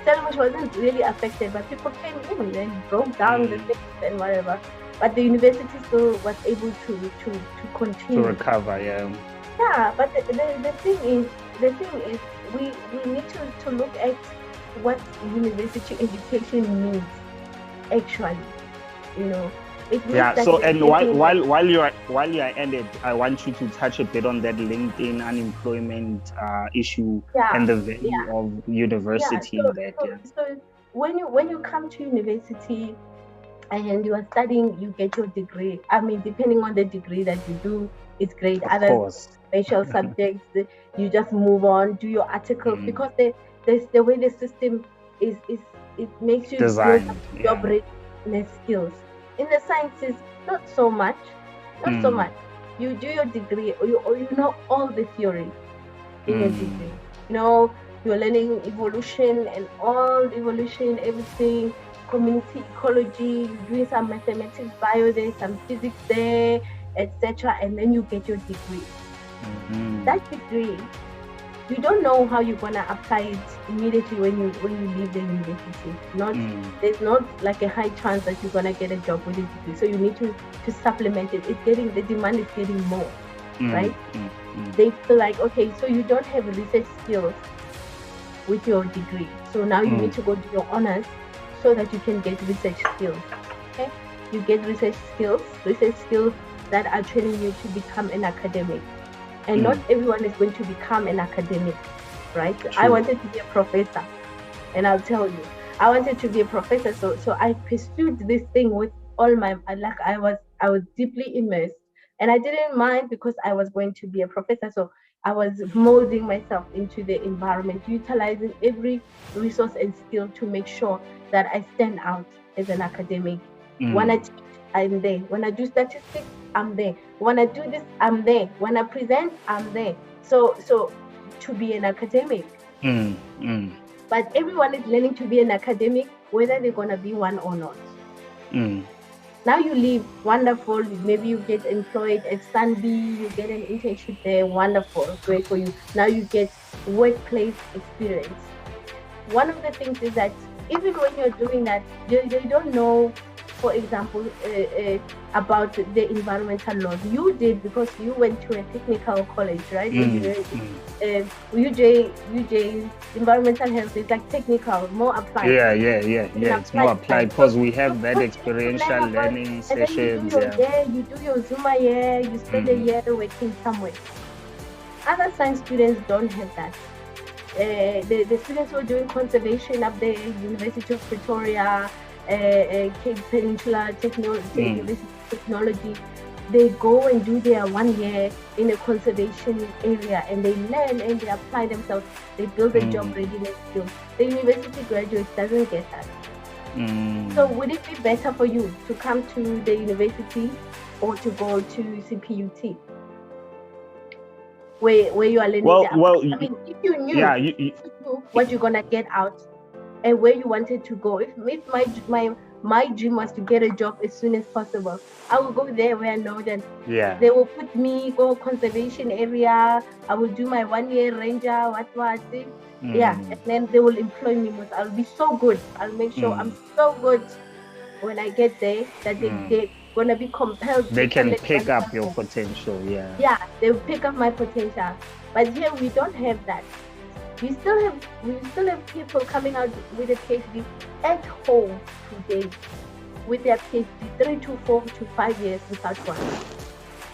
Stellenbosch wasn't really affected, but people came in and broke down the things and whatever. But the university still was able to continue. To recover, yeah. Yeah, but the thing is, we need to look at what university education means, actually. You know, it means yeah. that So, and while you are at it, I want you to touch a bit on that LinkedIn unemployment issue and the value of university. So when you come to university and you are studying, you get your degree. I mean, depending on the degree that you do, it's great. Other special subjects, you just move on, do your articles, because the way the system is it makes you build up job readiness skills. In the sciences, not so much. You do your degree, or you know all the theory in your degree. You know, you're learning evolution and all evolution, everything, community ecology, you're doing some mathematics, bio there, some physics there, etc. And then you get your degree. That degree, you don't know how you're gonna apply it immediately when you leave the university. There's not like a high chance that you're gonna get a job with a degree. So you need to supplement it. The demand is getting more, right? They feel like, okay, so you don't have research skills with your degree. So now you need to go do your honors so that you can get research skills. Okay? You get research skills that are training you to become an academic. And not everyone is going to become an academic, right? True. I wanted to be a professor, and I'll tell you, I wanted to be a professor. So I pursued this thing with all my, like I was deeply immersed, and I didn't mind because I was going to be a professor. So I was molding myself into the environment, utilizing every resource and skill to make sure that I stand out as an academic. When I teach, I'm there. When I do statistics, I'm there. When I do this, I'm there. When I present, I'm there. So to be an academic. But everyone is learning to be an academic, whether they're going to be one or not. Now you leave, wonderful. Maybe you get employed at Sunday, you get an internship there, wonderful, great for you. Now you get workplace experience. One of the things is that even when you're doing that, you don't know, for example, about the environmental laws. You did because you went to a technical college, right? UJ, environmental health is like technical, more applied. Yeah. It's more applied because we have that experiential learning sessions. You do your Zuma year, you spend a year working somewhere. Other science students don't have that. The students who are doing conservation up there, University of Pretoria, Cape Peninsula Technology, they go and do their 1 year in a conservation area, and they learn and they apply themselves. They build a job readiness skill. The university graduate doesn't get that. So would it be better for you to come to the university or to go to CPUT? Where you are learning. I mean, if you knew what you're gonna get out and where you wanted to go, if my dream was to get a job as soon as possible, I will go there where I know that they will put me go conservation area. I will do my 1 year ranger, what and then they will employ me. I'll be so good. I'll make sure I'm so good when I get there that they're gonna be compelled. They can pick up your potential. They'll pick up my potential. But here we don't have that. We still have people coming out with a PhD at home today. with their PhD 3 to 4 to 5 years without work.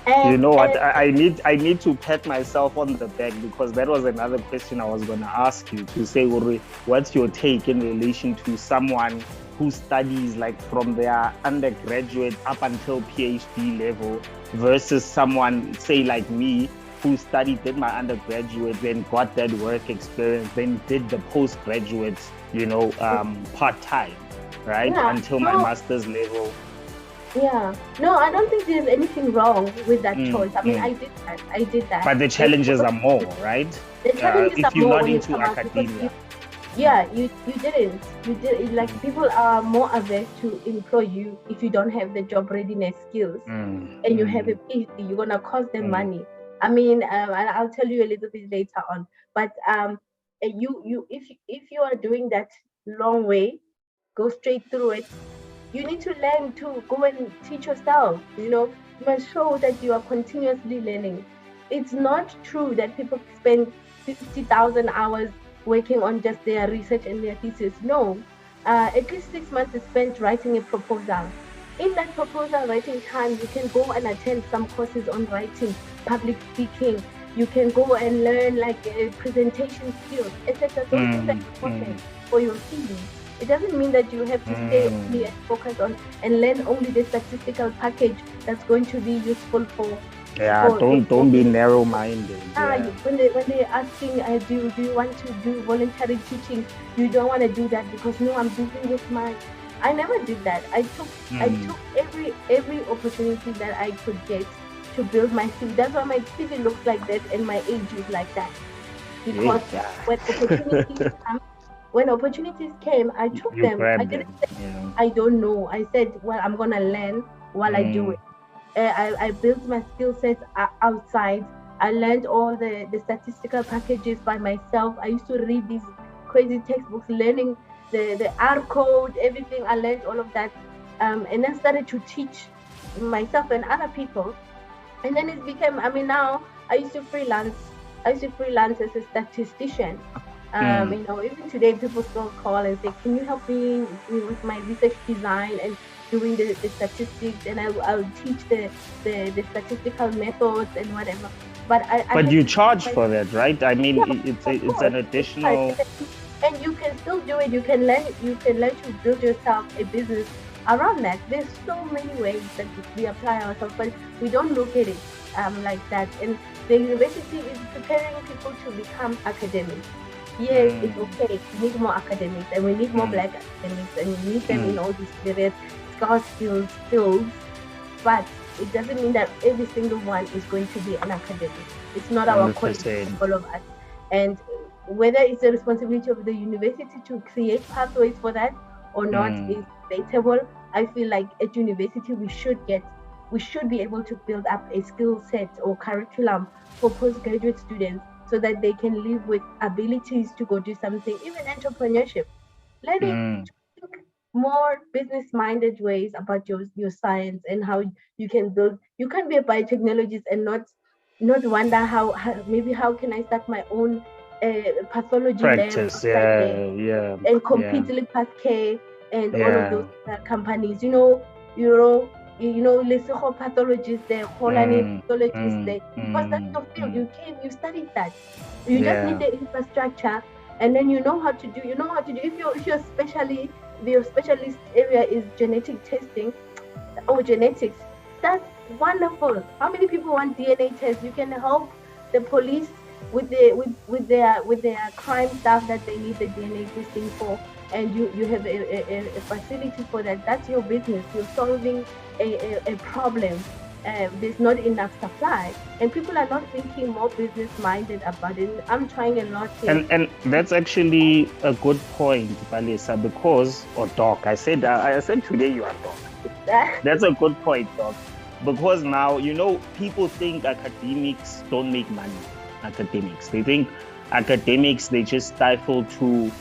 And, you know what? I need to pat myself on the back, because that was another question I was going to ask you, to say, what's your take in relation to someone who studies like from their undergraduate up until PhD level versus someone, say like me, who did my undergraduate, then got that work experience, then did the postgraduate, part-time, right? Yeah, until my master's level. Yeah, no, I don't think there's anything wrong with that choice. I mean, I did that. But the challenges are more, right? The challenges if are you're more not when into academia. You didn't. You did, like, people are more averse to employ you if you don't have the job readiness skills and you have a PhD. You're gonna cost them money. I mean, I'll tell you a little bit later on. But if you are doing that long way, go straight through it. You need to learn to go and teach yourself. You must show that you are continuously learning. It's not true that people spend 50,000 hours working on just their research and their thesis. No, at least 6 months is spent writing a proposal. In that proposal writing time, you can go and attend some courses on writing, public speaking. You can go and learn like presentation skills, etc. Those things are important for your CV. It doesn't mean that you have to stay only and focus on and learn only the statistical package that's going to be useful for. Don't be narrow-minded. When they're asking, do you want to do voluntary teaching? You don't want to do that because no, I'm busy with my. I never did that. I took every opportunity that I could get to build my CV. That's why my CV looks like that and my age is like that. Because when opportunities came, I took them. I didn't say, I don't know. I said, well, I'm going to learn while I do it. I built my skill sets outside. I learned all the statistical packages by myself. I used to read these crazy textbooks, learning the R code, everything. I learned all of that. And then started to teach myself and other people. And then it became, now I used to freelance. As a statistician. Even today people still call and say, can you help me with my research design and doing the statistics, and I'll teach the statistical methods and whatever. But you charge for that, right? I mean, it's an additional. And you can still do it. You can learn to build yourself a business around that. There's so many ways that we apply ourselves, but we don't look at it like that. And the university is preparing people to become academics. Yes, it's okay. We need more academics, and we need more Black academics, and we need them in all these various skills. But it doesn't mean that every single one is going to be an academic. It's not our calling, all of us. And whether it's the responsibility of the university to create pathways for that or not is debatable. I feel like at university we should be able to build up a skill set or curriculum for postgraduate students so that they can live with abilities to go do something, even entrepreneurship. Learning to think more business-minded ways about your science and how you can build. You can't be a biotechnologist and not wonder how can I start my own pathology practice, lab and compete with Pathcare and all of those companies. Lesego pathologists there, Holland pathologists there, because that's your field. You studied that. You just need the infrastructure, and then you know how to do. If your specialist area is genetic testing or genetics, that's wonderful. How many people want DNA tests? You can help the police with their crime stuff that they need the DNA testing for, and you have a facility for that. That's your business. You're solving a problem. There's not enough supply, and people are not thinking more business-minded about it. I'm trying a lot here. And that's actually a good point, Palesa, because, Doc, I said today you are Doc. That's a good point, Doc, because now, people think academics don't make money. They think academics, they just stifle to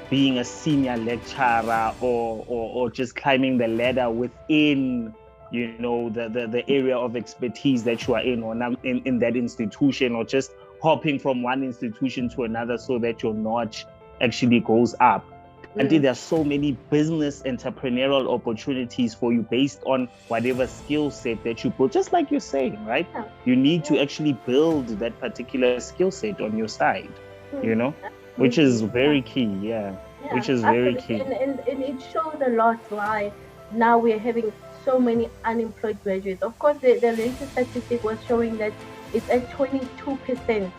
being a senior lecturer or just climbing the ladder within the area of expertise that you are in, or now in that institution, or just hopping from one institution to another so that your notch actually goes up. Until there are so many business entrepreneurial opportunities for you based on whatever skill set that you build. Just like you're saying, right? Yeah. You need to actually build that particular skill set on your side, you know, which is very key. Yeah. Which is very key. And it shows a lot why now we're having so many unemployed graduates. Of course, the latest statistic was showing that it's at 22%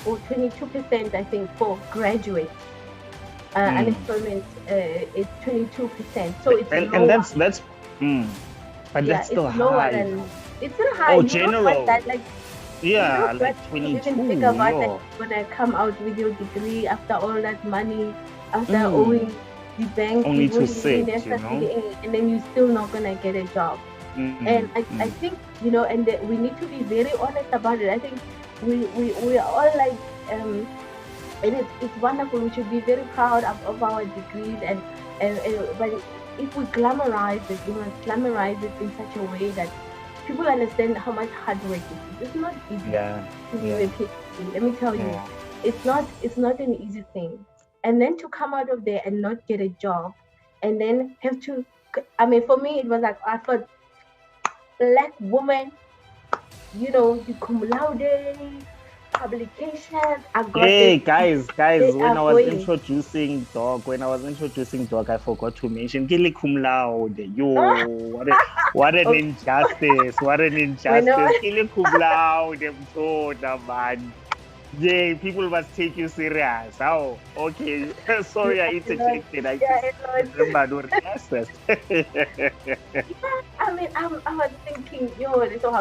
or 22%, I think, for graduates. Unemployment is 22%. So it's and lower. But that's still high. It's still high. Oh, general. That, like, like 22. Even think about that when I come out with your degree after all that money, after owing the bank, only to sit, you know, and then you're still not gonna get a job. And I think, you know, and we need to be very honest about it. I think we are all like, and it's wonderful. We should be very proud of our degrees, but if we glamorize it, we must glamorize it in such a way that people understand how much hard work it is. It's not easy to be a PhD. Let me tell you, it's not an easy thing. And then to come out of there and not get a job, and then have to, I mean, for me, it was like, I thought, Black woman, you know, the cum-laude, publication. Hey guys, when I was introducing Doc, I forgot to mention Gili cum-laude. Yo, what an injustice! What an injustice! Gili cum-laude, man. Yeah, people must take you serious. Oh, okay. Sorry, I interjected. I remember the I mean, I was thinking, so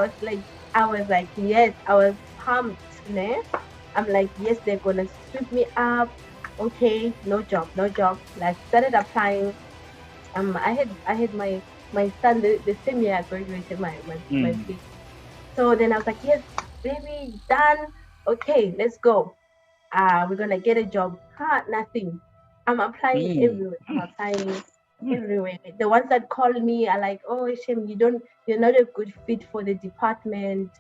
I was like, yes, I was pumped, né? I'm like, yes, they're gonna sweep me up. Okay, no job. Like, started applying. I had my son, the same year I graduated my PhD. So then I was like, yes, baby, done. Okay, let's go. We're gonna get a job. Nothing. I'm applying everywhere. The ones that call me are like, oh, Shem, you're not a good fit for the department.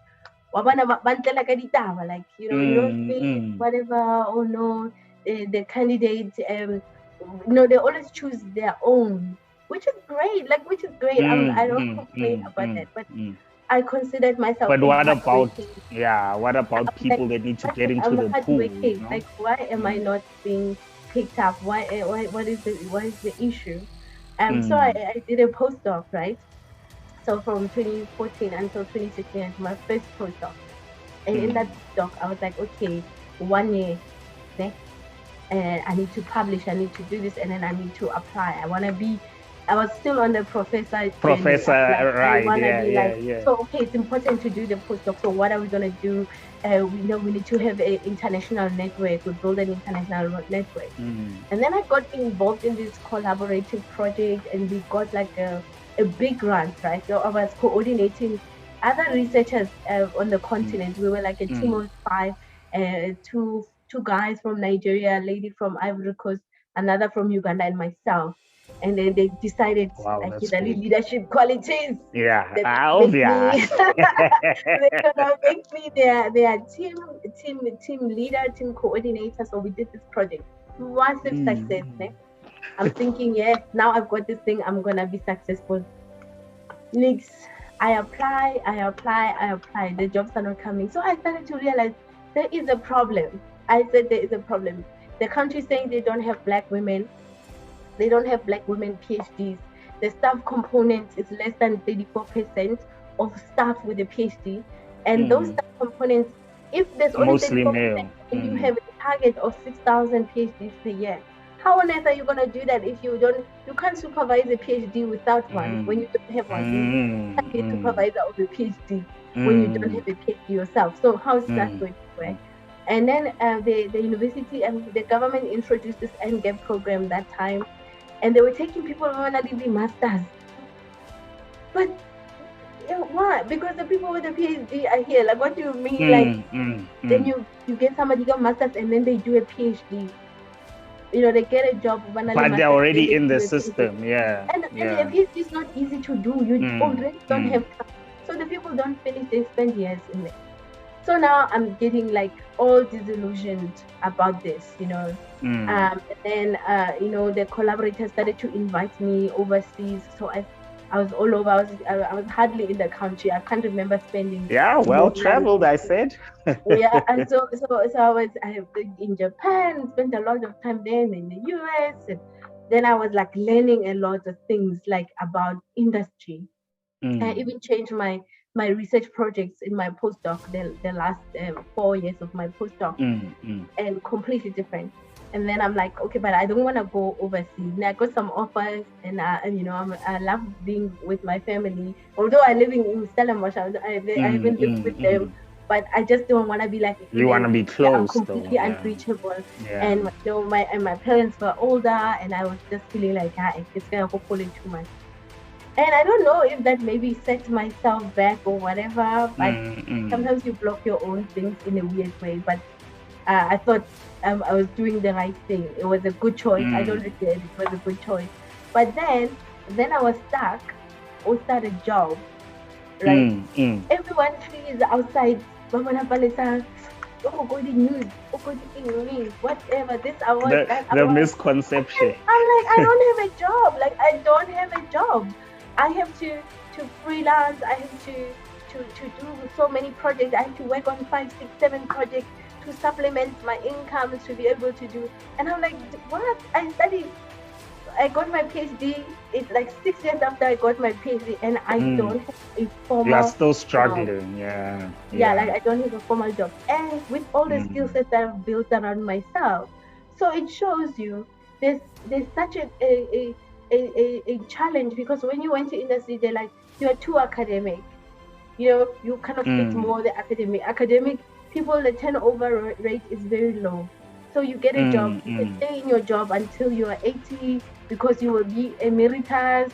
Like, you know, you don't fit, whatever. Oh no, the candidate, they always choose their own, which is great. I don't complain about that, but I considered myself. But what about people that need to get into the pool? You know? Like, why am I not being picked up? What is the issue? So I did a postdoc, right? So from 2014 until 2016, I did my first postdoc. And in that postdoc, I was like, okay, 1 year, and I need to publish, I need to do this, and then I need to apply. I was still on the professor, right? So okay, it's important to do the postdoc. So what are we gonna do? We need to have an international network. We build an international network, and then I got involved in this collaborative project, and we got like a big grant, right? So I was coordinating other researchers on the continent. We were like a team of 5, two guys from Nigeria, a lady from Ivory Coast, another from Uganda, and myself. And then they decided, the leadership qualities. Yeah, they're gonna make me their team leader, team coordinator. So we did this project, massive success. I'm thinking, yes, now I've got this thing. I'm gonna be successful. Next, I apply. The jobs are not coming. So I started to realize there is a problem. I said there is a problem. The country is saying they don't have Black women. They don't have Black women PhDs. The staff component is less than 34% of staff with a PhD. And those staff components, if there's only 34%, and you have a target of 6,000 PhDs per year, how on earth are you going to do that if you can't supervise a PhD without one when you don't have one? You can't be a supervisor of a PhD when you don't have a PhD yourself. So how is that going to work? And then the university and the government introduced this NGAP program that time, and they were taking people who want to be masters. But why? Because the people with a PhD are here. Like, what do you mean? Then you get somebody got masters and then they do a PhD. You know, they get a job. But they're already in the system, yeah. And a PhD is not easy to do. You already don't have time. So the people don't finish. They spend years in there. So now I'm getting like all disillusioned about this, and then the collaborators started to invite me overseas. So I was all over. I was hardly in the country. I can't remember spending Well more than traveled, I said. yeah. And so I have been in Japan, spent a lot of time there, and in the US, and then I was like learning a lot of things like about industry. I even changed my research projects in my postdoc, the last 4 years of my postdoc, and completely different. And then I'm like, okay, but I don't want to go overseas. And I got some offers, and I love being with my family. Although I live in Stellenbosch, I haven't lived with them, but I just don't want to be like you want to be close, completely though. unreachable. And my parents were older, and I was just feeling like it's gonna go too much. And I don't know if that maybe set myself back or whatever, but sometimes you block your own things in a weird way. But I thought I was doing the right thing. It was a good choice. I don't regret it. It was a good choice. But then I was stuck or start a job, right? Everyone feels outside. Mama Palesa, oh, go the news, oh, go the news, whatever. This I want. The misconception. I'm like, I don't have a job. Like, I don't have a job. I have to freelance. I have to do so many projects. I have to work on 5, 6, 7 projects to supplement my income to be able to do. And I'm like, what? I got my PhD. It's like 6 years after I got my PhD, and I don't have a formal. You are still struggling, job. Like I don't have a formal job, and with all the skill sets that I've built around myself, so it shows you there's such a challenge, because when you went to industry, they're like, you're too academic. You kind of fit more the academic people. The turnover rate is very low, so you get a job, you can stay in your job until you are 80 because you will be emeritus.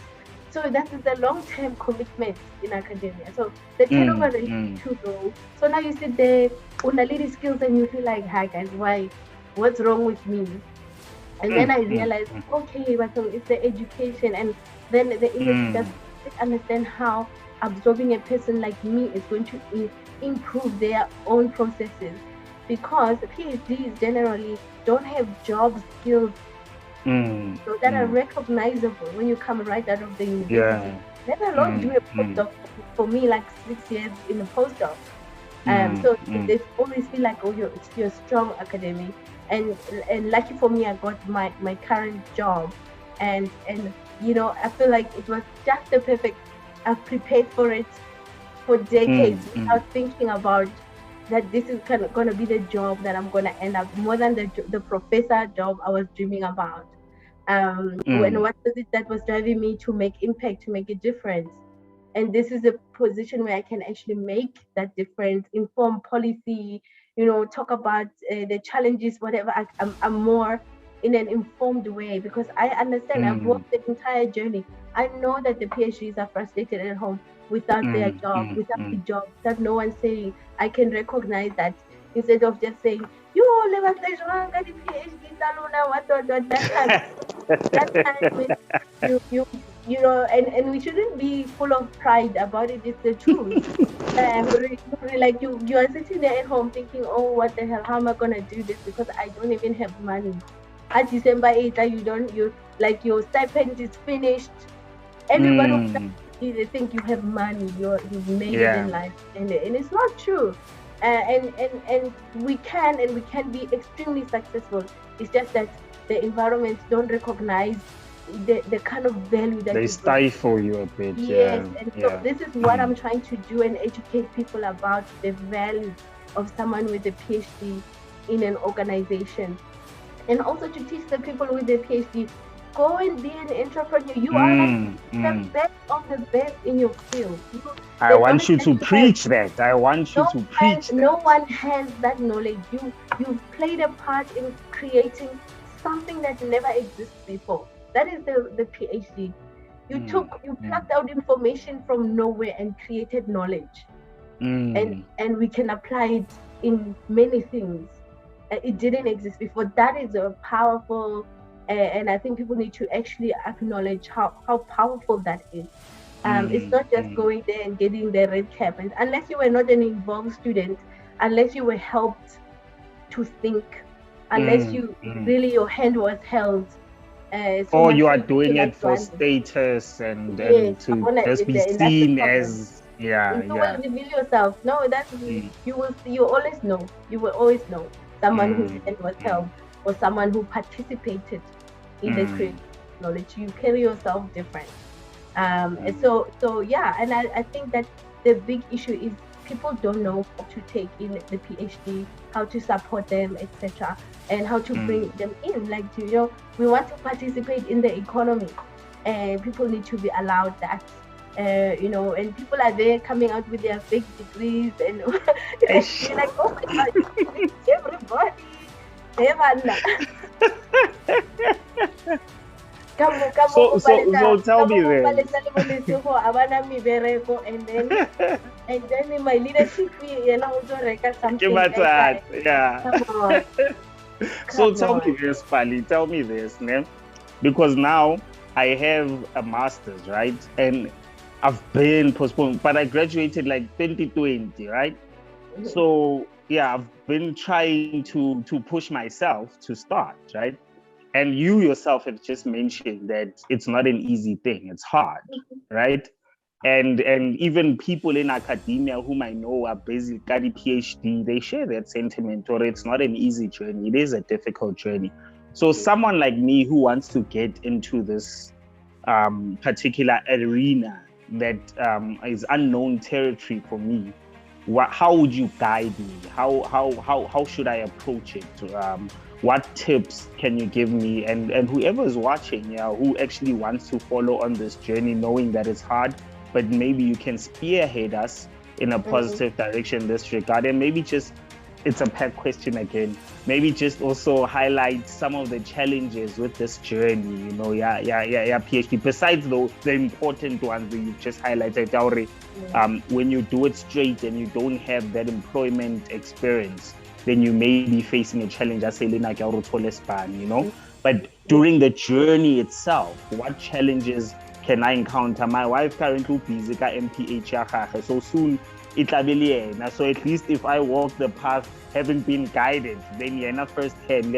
So that is a long-term commitment in academia. So the turnover rate is too low. So now you sit there on a little skills and you feel like, hi guys, what's wrong with me? And then I realized, okay, but so it's the education, and then the industry doesn't understand how absorbing a person like me is going to improve their own processes, because PhDs generally don't have job skills so that are recognizable when you come right out of the university. Let alone do a postdoc. For me, like 6 years in a postdoc. So they always feel like, oh, you're strong academic. And lucky for me, I got my current job, and I feel like it was just the perfect. I've prepared for it for decades without thinking about that this is going to be the job that I'm going to end up more than the professor job I was dreaming about. And what was it that was driving me to make impact, to make a difference? And this is a position where I can actually make that difference, inform policy, talk about the challenges, whatever. I'm more in an informed way, because I understand I've walked the entire journey. I know that the PhDs are frustrated at home without their job, without the job, that no one's saying. I can recognize that, instead of just saying, you live at the PhD, that time and we shouldn't be full of pride about it. It's the truth. Like you are sitting there at home thinking, oh, what the hell, how am I gonna do this, because I don't even have money. At December 8th, your stipend is finished. Everybody they think you have money, you've made it in life, and it's not true. And we can be extremely successful. It's just that the environments don't recognize the kind of value that they stifle you a bit. Yes, and so this is what I'm trying to do, and educate people about the value of someone with a PhD in an organization, and also to teach the people with a PhD, go and be an entrepreneur. You are the best of the best in your field. I want you to preach that. I want you to preach. No one has that knowledge. You've played a part in creating something that never existed before. That is the PhD. You plucked out information from nowhere and created knowledge, and we can apply it in many things. It didn't exist before. That is a powerful, and I think people need to actually acknowledge how powerful that is. It's not just going there and getting the red cap, and unless you were not an involved student. unless you were helped to think, unless you really your hand was held. Or Someone you are said, "Would you doing it like to for answer?" status and Yes, I to wanna, just be that's the seen problem. as And you will reveal yourself. No, that's you will see. You always know. You will always know someone whose hand was held or someone who participated in the creation of knowledge. You carry yourself different. And so yeah, and I think that the big issue is people don't know how to take in the PhD, how to support them, etc., and how to bring them in. Like, we want to participate in the economy, and people need to be allowed that. And people are there coming out with their fake degrees, and you're like, oh my God, everybody, so tell me this. and then in my leadership, also something. Yeah. Come on. So tell me this, Pali. Tell me this, man. Because now I have a master's, right? And I've been postponed, but I graduated like 2020, right? So yeah, I've been trying to push myself to start, right? And you yourself have just mentioned that it's not an easy thing. It's hard, right? And even people in academia whom I know are busy studying PhD, they share that sentiment, or it's not an easy journey. It is a difficult journey. So someone like me who wants to get into this particular arena that is unknown territory for me, how would you guide me? How should I approach it? What tips can you give me? And whoever is watching, who actually wants to follow on this journey, knowing that it's hard, but maybe you can spearhead us in a positive direction in this regard. And maybe just, it's a packed question again, maybe just also highlight some of the challenges with this journey, PhD, besides the important ones that you've just highlighted, Tauri. When you do it straight and you don't have that employment experience, then you may be facing a challenge, But during the journey itself, what challenges can I encounter? My wife currently busy ka MPH, so soon so at least if I walk the path having been guided, then you're not first hand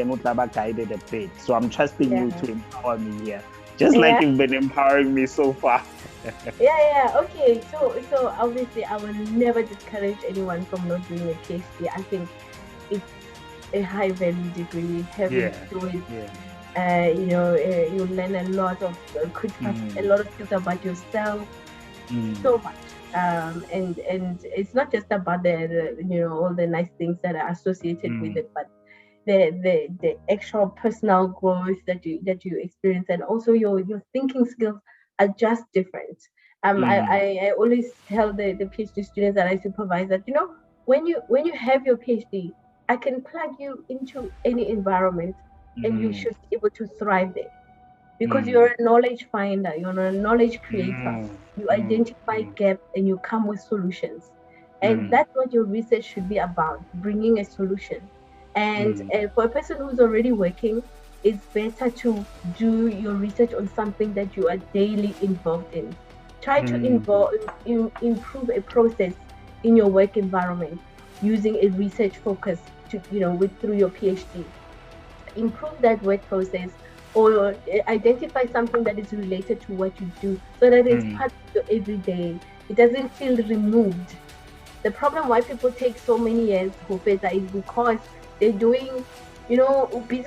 guided a bit. So I'm trusting you to empower me here, just like you've been empowering me so far. Okay, so obviously I will never discourage anyone from not doing a PhD. I think it's a high value degree. Having to do it, you learn a lot of a lot of things about yourself, so much. And it's not just about the all the nice things that are associated with it, but the actual personal growth that you experience, and also your thinking skills are just different. I always tell the PhD students that I supervise that when you have your PhD, I can plug you into any environment and you should be able to thrive there. Because you're a knowledge finder, you're a knowledge creator. You identify gaps and you come with solutions. And that's what your research should be about, bringing a solution. And for a person who's already working, it's better to do your research on something that you are daily involved in. Try to improve a process in your work environment using a research focus through your PhD. Improve that work process, or identify something that is related to what you do, so that it's part of your everyday. It doesn't feel removed. The problem why people take so many years is because they're doing, busy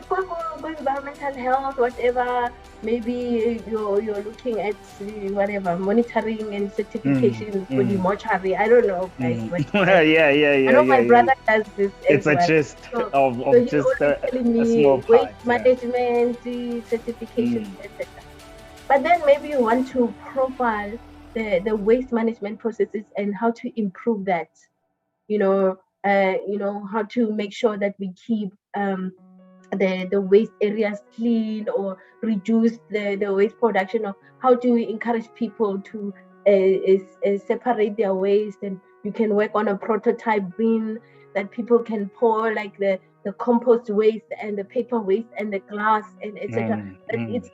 environmental health, whatever. Maybe you're looking at whatever monitoring and certification for the mortuary. I don't know, guys. I know my brother does this. It's a gist of he's just telling me a small part, waste management, certifications, etc. But then maybe you want to profile the waste management processes and how to improve that. How to make sure that we keep the waste areas clean, or reduce the waste production, or how do we encourage people to separate their waste. And you can work on a prototype bin that people can pour, like the compost waste and the paper waste and the glass and etc. It's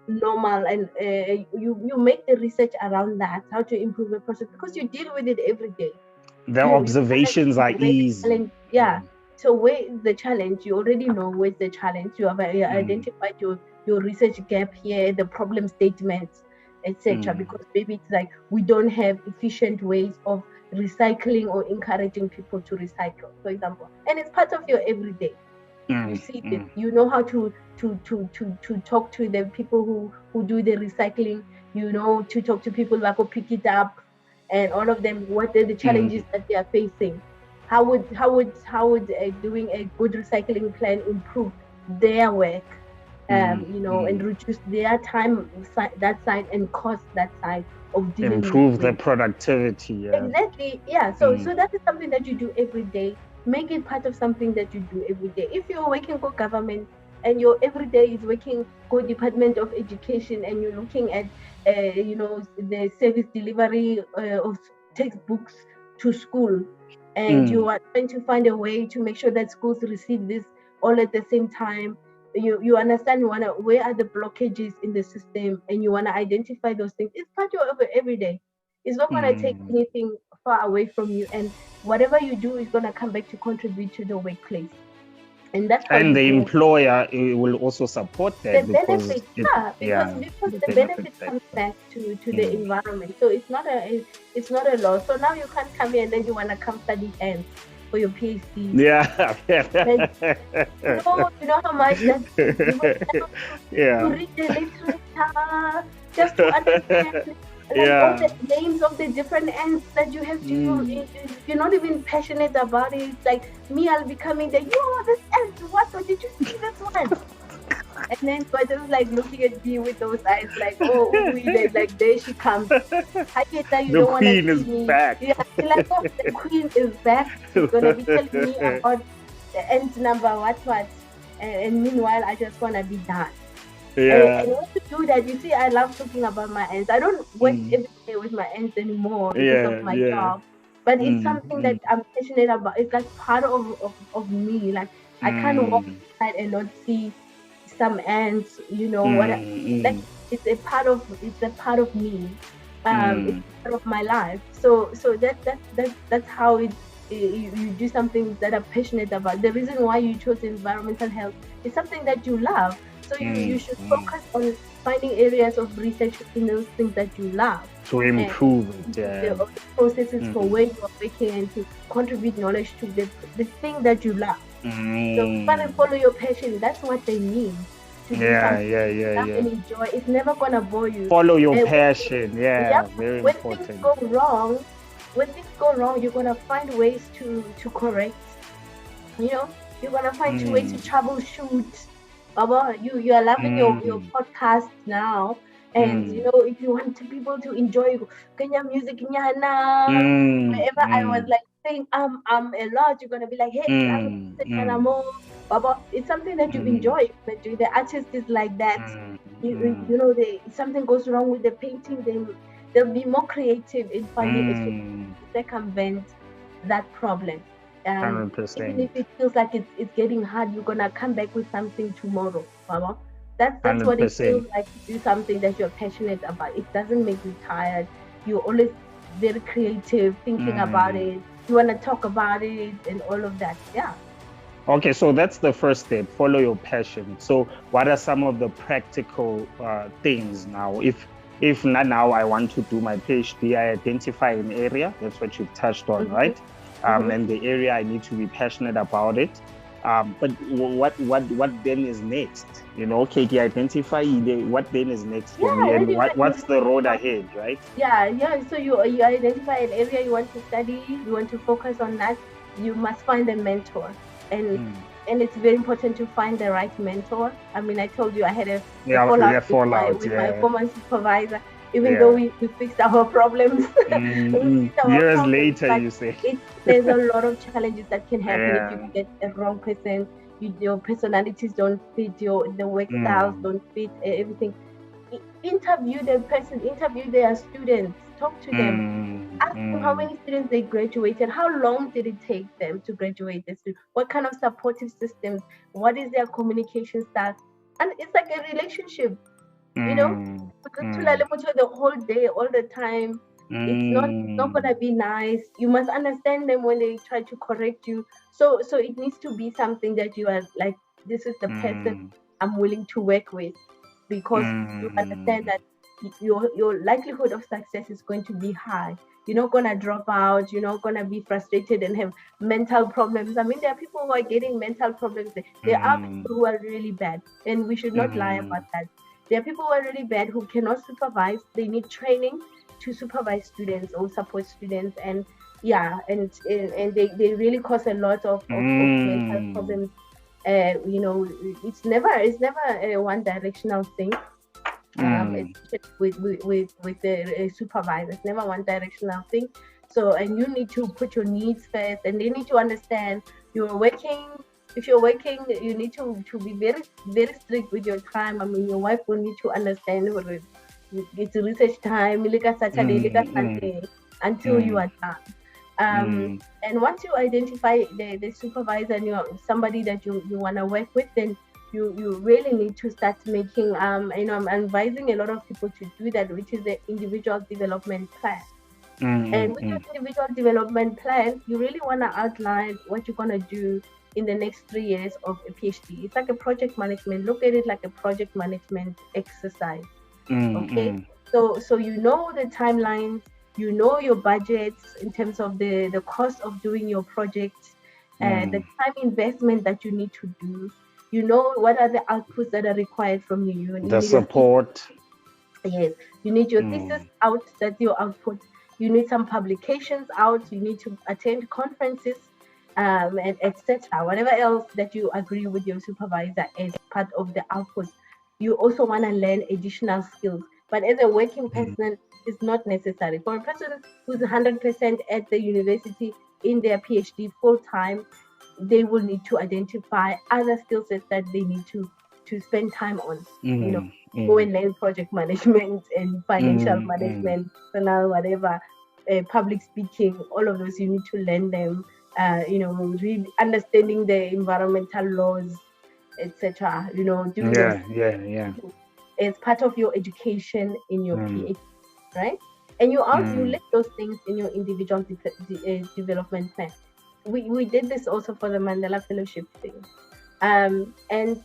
normal, and you make the research around that, how to improve the process, because you deal with it every day. The observations are easy. Yeah. So where is the challenge? You already know where's the challenge. You have identified your research gap here, the problem statements, etc. Because maybe it's like we don't have efficient ways of recycling or encouraging people to recycle, for example. And it's part of your everyday. You see it. You know how to talk to the people who do the recycling. You know to talk to people who go pick it up, and all of them. What are the challenges that they are facing? How would doing a good recycling plan improve their work? And reduce their time that side and cost that side of dealing improve the productivity. Yeah. Exactly. Yeah. So that is something that you do every day. Make it part of something that you do every day. If you're working for government and your every day is working for Department of Education and you're looking at the service delivery of textbooks to school, and you are trying to find a way to make sure that schools receive this all at the same time. You understand where are the blockages in the system, and you want to identify those things. It's part of your every day. It's not going to take anything far away from you, and whatever you do is going to come back to contribute to the workplace. And that's how the employer will also support that, the benefit, because the benefit comes back to the environment. So it's not a loss. So now you can't come here and then you want to come study ants for your PhD. Yeah. You know how much that to read the literature, just to understand all the names of the different ants that you have to use. If you're not even passionate about it, it's like me, I'll be coming there, this ant, what did you see this one? And then so I just like looking at me with those eyes like, like there she comes. I get that you don't want to see me. Back. Yeah, like, the queen is back. She's gonna be telling me about the ant number, what. And meanwhile I just wanna be done. Yeah. And once you do that, you see, I love talking about my ants. I don't work every day with my ants anymore because of my job. But it's something that I'm passionate about. It's like part of me. Like I can't walk outside and not see some ants. Like it's a part of me. It's part of my life. So that's how you do something that I'm passionate about. The reason why you chose environmental health is something that you love. So you should focus on finding areas of research in those things that you love. To improve it, the processes for where you are working and to contribute knowledge to the thing that you love. So try and follow your passion. That's what they mean. To do and enjoy. It's never gonna bore you. Follow your passion. Very when important. When things go wrong, you're gonna find ways to correct. You're gonna find ways to troubleshoot. Baba, you are loving your podcast now, and if you want people to enjoy Kenya music, wherever I was like saying I'm a lot, you're gonna be like, hey, Baba, it's something that you enjoy. The artist is like that. Something goes wrong with the painting, they'll be more creative in finding a solution to circumvent that problem. 100%. Even if it feels like it's getting hard, you're gonna come back with something tomorrow, Mama. That's 100%. What it feels like to do something that you're passionate about. It doesn't make you tired. You're always very creative, thinking about it. You wanna talk about it and all of that. Yeah. Okay, so that's the first step. Follow your passion. So what are some of the practical things now? If not now I want to do my PhD, I identify an area. That's what you've touched on, right? And the area I need to be passionate about it. But what then is next? Katie, identify what then is next for me, and what's the road ahead, right? Yeah. So you identify an area you want to study, you want to focus on that. You must find a mentor, and it's very important to find the right mentor. I mean, I told you I had a fallout with my former supervisor. Even though we fixed our problems. Years later, you say. There's a lot of challenges that can happen if you get the wrong person. Your personalities don't fit, the work styles don't fit, everything. Interview the person, interview their students, talk to them. Ask them how many students they graduated, how long did it take them to graduate this student, what kind of supportive systems, what is their communication style. And it's like a relationship. The whole day, all the time, It's not gonna be nice. You must understand them when they try to correct you. So it needs to be something that you are like, this is the person I'm willing to work with, because you understand that your likelihood of success is going to be high. You're not gonna drop out. You're not gonna be frustrated and have mental problems. I mean, there are people who are getting mental problems. There are people who are really bad, and we should not lie about that. There are people who are really bad who cannot supervise. They need training to supervise students or support students, and they really cause a lot of mental problems. It's never a one directional thing. Especially with the supervisor, it's never one directional thing. So, and you need to put your needs first, and they need to understand you're working. If you're working, you need to be very, very strict with your time. I mean, your wife will need to understand it's research time, Saturday, Sunday, until you are done. And once you identify the supervisor and you're somebody that you want to work with, then you really need to start making, I'm advising a lot of people to do that, which is the individual development plan. And with your individual development plan, you really want to outline what you're going to do in the next 3 years of a PhD. It's like a project management. Look at it like a project management exercise. Okay, so you know the timelines, you know your budgets in terms of the cost of doing your project, the time investment that you need to do. You know what are the outputs that are required from you. The support. Yes, you need your thesis out. That's your output. You need some publications out. You need to attend conferences, and etc. Whatever else that you agree with your supervisor as part of the output. You also want to learn additional skills. But as a working person, it's not necessary. For a person who's 100% at the university in their PhD full time, they will need to identify other skill sets that they need to spend time on. Go and learn project management and financial management, personal, whatever, public speaking, all of those, you need to learn them. Really understanding the environmental laws, etc. As part of your education in your PhD, right? And you list those things in your individual development plan. We did this also for the Mandela Fellowship thing, and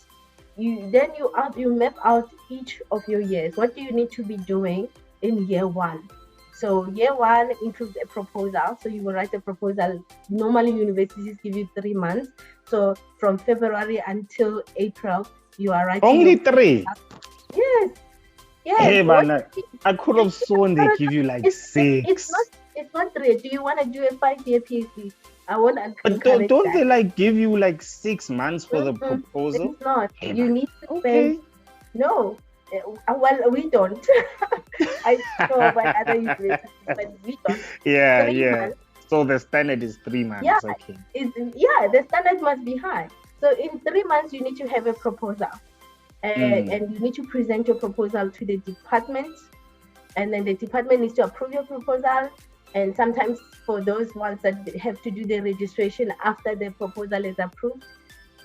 you map out each of your years. What do you need to be doing in year one? So year one includes a proposal. So you will write a proposal. Normally universities give you 3 months. So from February until April, you are writing. Only 3? Yes. Hey, man, I could have sworn they give you like 6. It's not 3. Do you want to do a 5-year PhD? I want to. But don't they like give you like 6 months for the proposal? It's not. You need to spend. No. Well, we don't. I don't know about other universities, but we don't. Yeah. Months. So the standard is 3 months. Yeah, okay. The standard must be high. So in 3 months, you need to have a proposal. And you need to present your proposal to the department. And then the department needs to approve your proposal. And sometimes for those ones that have to do the registration after the proposal is approved,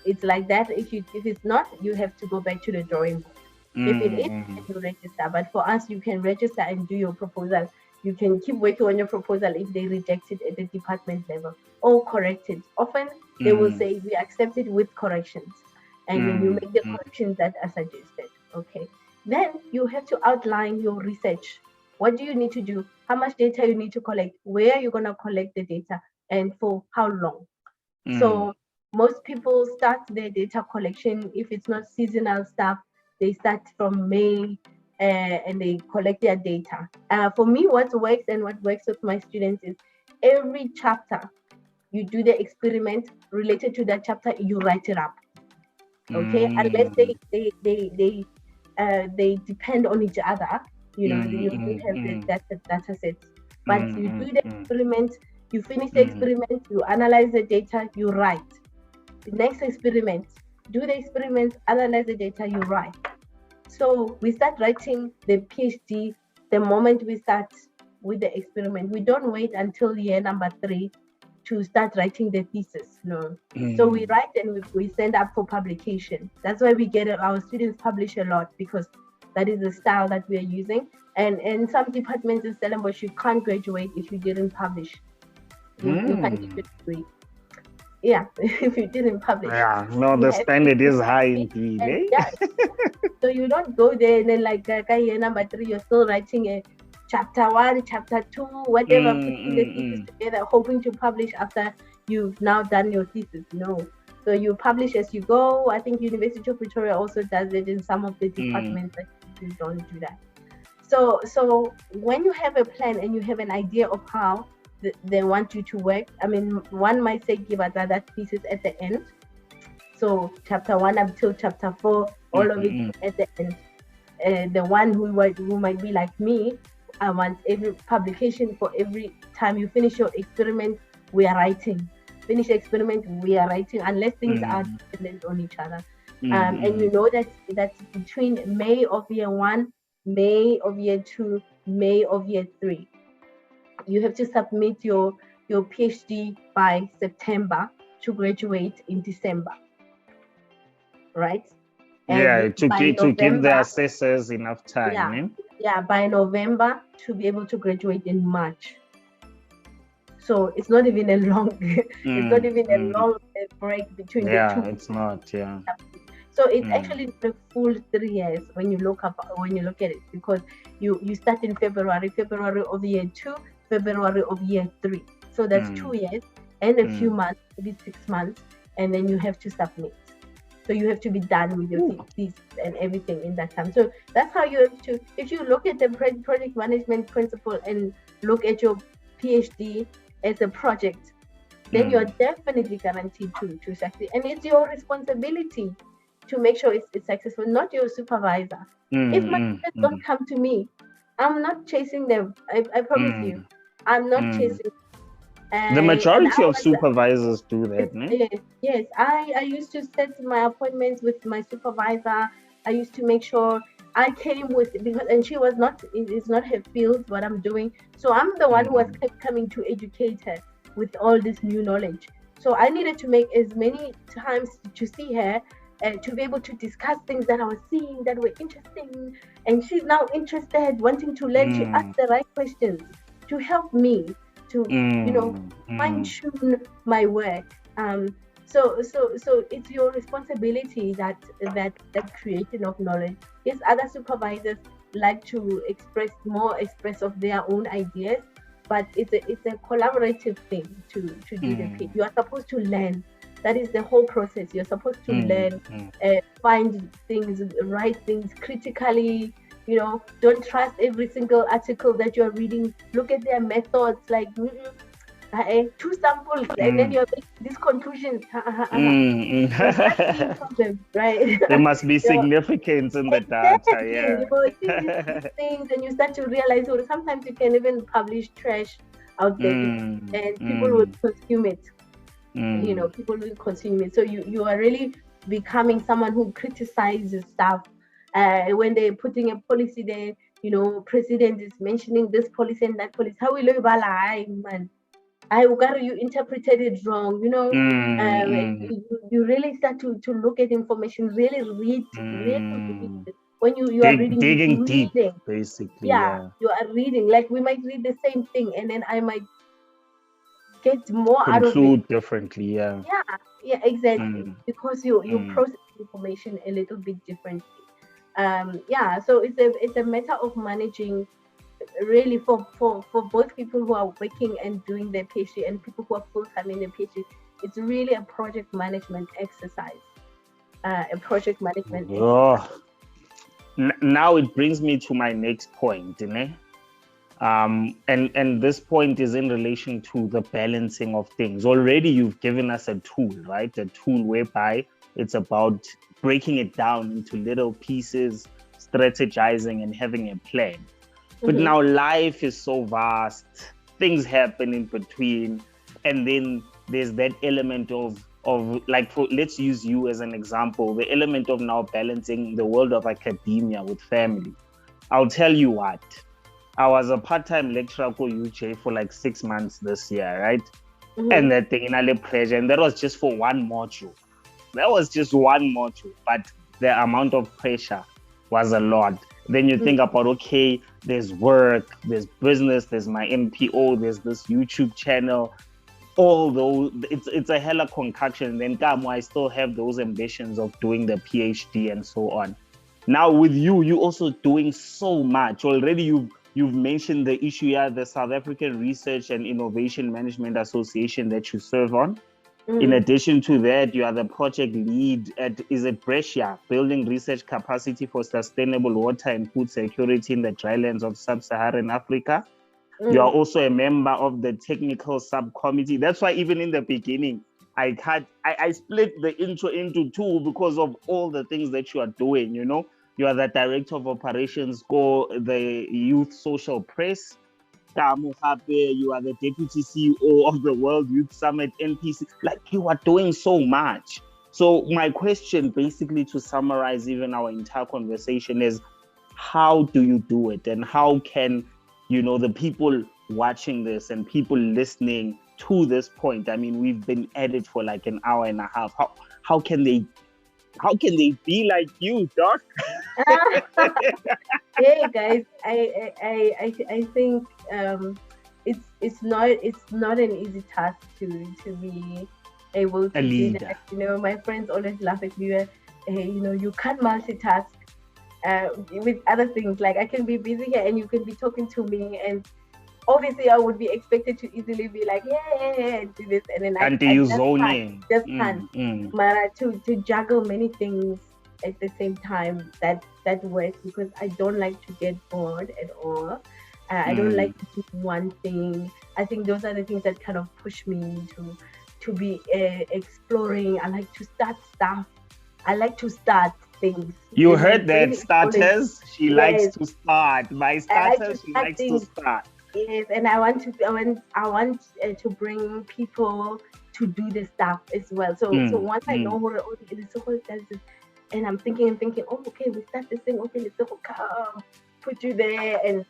it's like that. If it's not, you have to go back to the drawing board. If it is, you register. But for us, you can register and do your proposal. You can keep working on your proposal if they reject it at the department level or correct it. Often they will say we accept it with corrections, and then you make the corrections that are suggested. Okay. Then you have to outline your research. What do you need to do? How much data you need to collect? Where are you going to collect the data? And for how long? So most people start their data collection, if it's not seasonal stuff, they start from May and they collect their data. For me, what works and what works with my students is every chapter, you do the experiment related to that chapter, you write it up. Okay, unless they depend on each other, you have the data sets. But you do the experiment, you finish the experiment, you analyze the data, you write. The next experiment, do the experiment, analyze the data, you write. So we start writing the PhD the moment we start with the experiment. We don't wait until year number 3 to start writing the thesis. No. So we write and we send up for publication. That's why we get our students publish a lot, because That is the style that we are using. And in some departments in Stellenbosch, you can't graduate if you didn't publish. You can't get a degree. Yeah, if you didn't publish. Yeah, no, the standard is high indeed. Yeah. So you don't go there and then like year number 3, you're still writing a chapter 1, chapter 2, whatever, putting the thesis together, hoping to publish after you've now done your thesis. No. So you publish as you go. I think University of Pretoria also does it in some of the departments that you don't do that. So when you have a plan and you have an idea of how they want you to work, I mean, one might say give us that thesis at the end. So chapter 1 up till chapter 4, all of it at the end. The one who might be like me, I want every publication for every time you finish your experiment, we are writing. Finish experiment, we are writing, unless things are dependent on each other. And you know that's between May of year 1, May of year 2, May of year 3. You have to submit your PhD by September to graduate in December, right? And to give the assessors enough time. Yeah, by November to be able to graduate in March. So it's not even a long, long break between the two. It's not. Yeah. So it's actually the full 3 years when you look at it, because you start in February of year 2, February of year 3. So that's 2 years and a few months, maybe 6 months, and then you have to submit. So you have to be done with your thesis and everything in that time. So that's how you have to. If you look at the project management principle and look at your PhD as a project, then you're definitely guaranteed to succeed. And it's your responsibility to make sure it's successful, not your supervisor. If my students don't come to me, I'm not chasing them. I promise you, I'm not chasing. The majority of supervisors do that. Yes. I used to set my appointments with my supervisor. I used to make sure I came and she was not, it's not her field, what I'm doing. So I'm the one who was kept coming to educate her with all this new knowledge. So I needed to make as many times to see her and to be able to discuss things that I was seeing that were interesting. And she's now interested, wanting to learn, to ask the right questions, to help me to, fine-tune my work. So it's your responsibility that creation of knowledge. Yes, other supervisors like to express of their own ideas, but it's a collaborative thing to do the pitch. You are supposed to learn. That is the whole process. You're supposed to learn, find things, write things critically. Don't trust every single article that you're reading. Look at their methods, like 2 samples, and then you're making these conclusions. Right? There must be significance in the data. These things, and you start to realize, sometimes you can even publish trash out there, and people will consume it. People will consume it. So you are really becoming someone who criticizes stuff. When they're putting a policy there, president is mentioning this policy and that policy. How will you man? You interpreted it wrong, you really start to look at information, really read, when you are reading, digging deep, basically. You are reading, like we might read the same thing and then I might get more out of it. Conclude differently, yeah, exactly, because you process information a little bit differently. So it's a matter of managing, really, for both people who are working and doing their PhD and people who are full-time in their PhD. It's really a project management exercise. Now it brings me to my next point, and this point is in relation to the balancing of things. Already you've given us a tool, right? A tool whereby it's about breaking it down into little pieces, strategizing and having a plan. But now life is so vast, things happen in between, and then there's that element of like, let's use you as an example, the element of now balancing the world of academia with family. I'll tell you what, I was a part-time lecturer at UJ for like 6 months this year, right? And that thing in a pleasure, and that was just for one module. That was just one module, but the amount of pressure was a lot. Then you think about, okay, there's work, there's business, there's my MPO, there's this YouTube channel. Although it's a hella concoction, then I still have those ambitions of doing the PhD and so on. Now with you also doing so much already. You've mentioned the issue here, the South African Research and Innovation Management Association that you serve on. In addition to that, you are the project lead at Brescia, building research capacity for sustainable water and food security in the drylands of sub-Saharan Africa. You are also a member of the technical subcommittee. That's why even in the beginning, I split the intro into two because of all the things that you are doing. You know, you are the director of operations for the Youth Social Press. You are the deputy CEO of the World Youth Summit, NPC. Like, you are doing so much. So my question, basically, to summarize even our entire conversation, is how do you do it, and how can the people watching this and people listening to this point? I mean, we've been at it for like an hour and a half. How can they be like you, Doc? Hey guys, I think it's not an easy task to be able to do that. My friends always laugh at me. You can't multitask with other things. Like, I can be busy here and you can be talking to me, and obviously I would be expected to easily be like, yeah, do this, and then I just can't. But to juggle many things at the same time, that works, because I don't like to get bored at all. I don't like to do one thing. I think those are the things that kind of push me to be exploring. I like to start stuff. I like to start things. You heard that, starters? She likes to start. My starters, she likes to start. Yes, and I want to bring people to do the stuff as well. So once I know what it is, and I'm thinking, oh, okay, we start this thing. Okay, let's come, put you there, and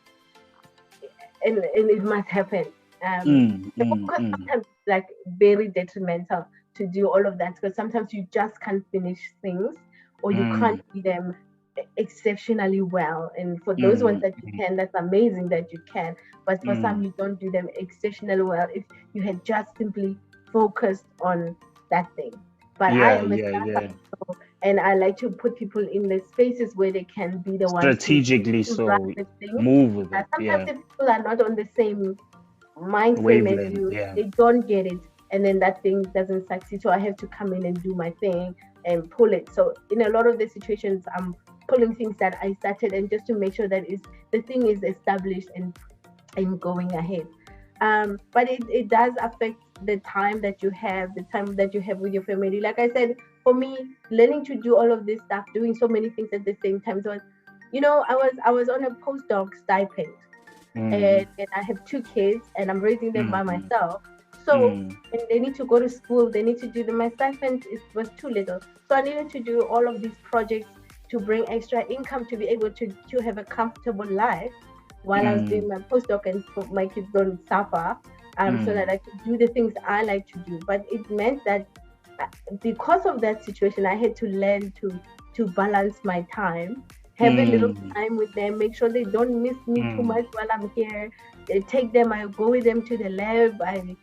it must happen. Sometimes like very detrimental to do all of that, because sometimes you just can't finish things, or you can't do them exceptionally well. And for those ones that you can, that's amazing that you can. But for some, you don't do them exceptionally well if you had just simply focused on that thing. But I am a startup, and I like to put people in the spaces where they can be the ones strategically move with it. Sometimes if people are not on the same mind frame as you, they don't get it, and then that thing doesn't succeed. So I have to come in and do my thing and pull it. So in a lot of the situations, I'm pulling things that I started, and just to make sure that the thing is established and going ahead. But it does affect the time that you have with your family. Like I said, for me, learning to do all of this stuff, doing so many things at the same time. So, I was on a postdoc stipend, and I have 2 kids, and I'm raising them by myself. So, and they need to go to school, they need to do my stipend was too little. So I needed to do all of these projects to bring extra income to be able to have a comfortable life while I was doing my postdoc, and my kids don't suffer, so that I could do the things I like to do. But it meant that because of that situation, I had to learn to balance my time, have a little time with them, make sure they don't miss me too much while I'm here. I take them, I go with them to the lab, I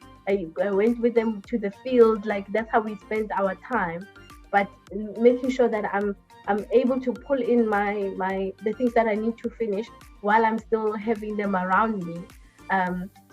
went with them to the field. Like, that's how we spend our time. But making sure that I'm able to pull in the things that I need to finish while I'm still having them around me.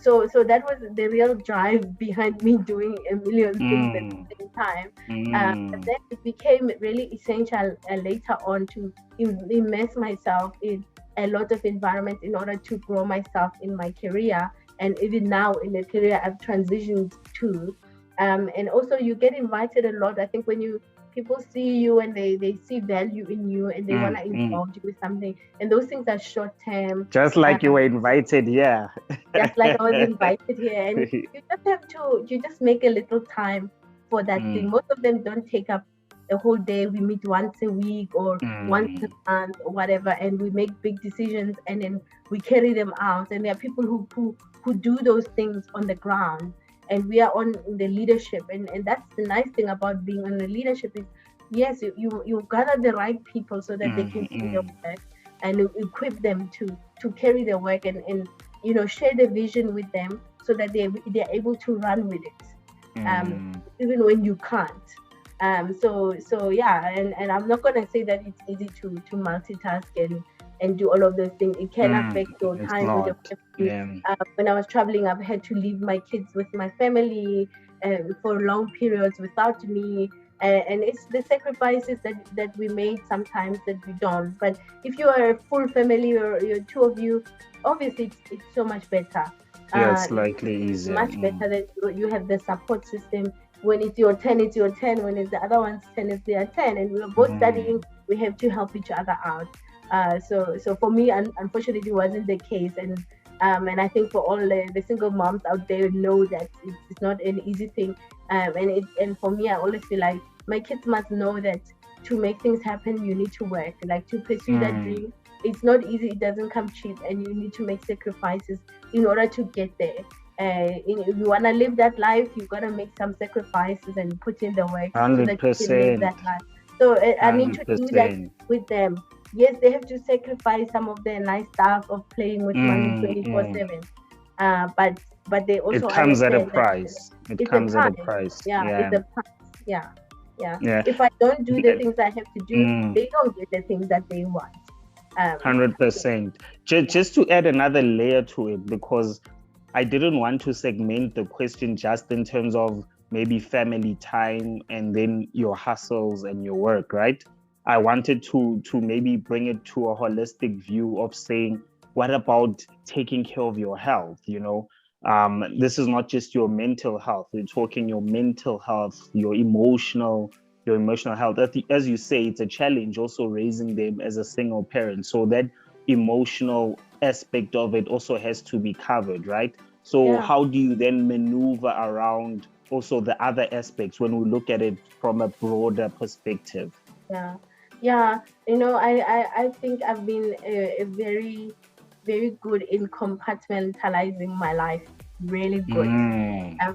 So that was the real drive behind me doing a million things at the same time. But then it became really essential later on to immerse myself in a lot of environments in order to grow myself in my career, and even now in the career I've transitioned to. And also you get invited a lot. I think when people see you and they see value in you, and they want to involve you with something, and those things are short term. Just like you were invited here. Just like I was invited here, and you just make a little time for that thing. Most of them don't take up the whole day. We meet once a week or once a month or whatever, and we make big decisions, and then we carry them out. And there are people who do those things on the ground, and we are on the leadership, and that's the nice thing about being on the leadership is, yes, you gather the right people so that they can do your work, and equip them to carry the work and share the vision with them so that they're able to run with it, even when you can't. So yeah, and I'm not gonna say that it's easy to multitask and do all of those things. It can affect your It's time with your not. family. Yeah. When I was traveling, I've had to leave my kids with my family for long periods without me. And it's the sacrifices that we made sometimes that we don't. But if you are a full family or you're two of you, obviously it's so much better. Yeah, Uh, slightly easier. Much better that you have the support system. When it's your turn, it's your turn. When it's the other one's turn, it's their turn. And we are both studying. We have to help each other out. So for me, unfortunately, it wasn't the case. And I think for all the single moms out there know that it's not an easy thing. And for me, I always feel like my kids must know that to make things happen, you need to work. Like to pursue that dream, it's not easy. It doesn't come cheap, and you need to make sacrifices in order to get there. If you want to live that life, you got to make some sacrifices and put in the work so that you can live 100%. that life. So I need to do that 100%. with them. Yes, they have to sacrifice some of their nice stuff of playing with money 24/7. But they also It comes at a understand that price. It it's a comes at a price. price. Yeah, Yeah. it's a price. Yeah, yeah. Yeah. If I don't do the things I have to do, Mm. they don't get the things that they want. 100%. Just to add another layer to it, because I didn't want to segment the question just in terms of maybe family time and then your hustles and your work, right? I wanted to maybe bring it to a holistic view of saying, what about taking care of your health? This is not just your mental health. We're talking your mental health, your emotional health. As you say, it's a challenge also raising them as a single parent. So that emotional aspect of it also has to be covered, right? So how do you then maneuver around also the other aspects when we look at it from a broader perspective? Yeah. I think I've been a very, very good in compartmentalizing my life. Really good.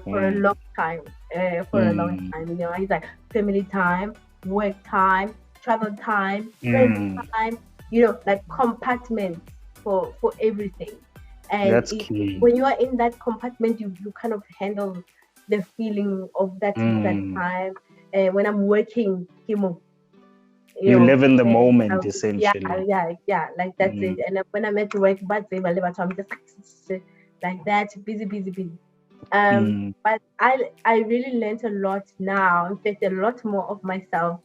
For a long time. It's like family time, work time, travel time, friends time. Like compartments for everything. And That's key. when you are in that compartment, you kind of handle the feeling of that time. When I'm working, you live in the moment, essentially. Yeah, like that's it. And when I'm at work, but I'm just like that, busy. But I really learned a lot now. In fact, a lot more of myself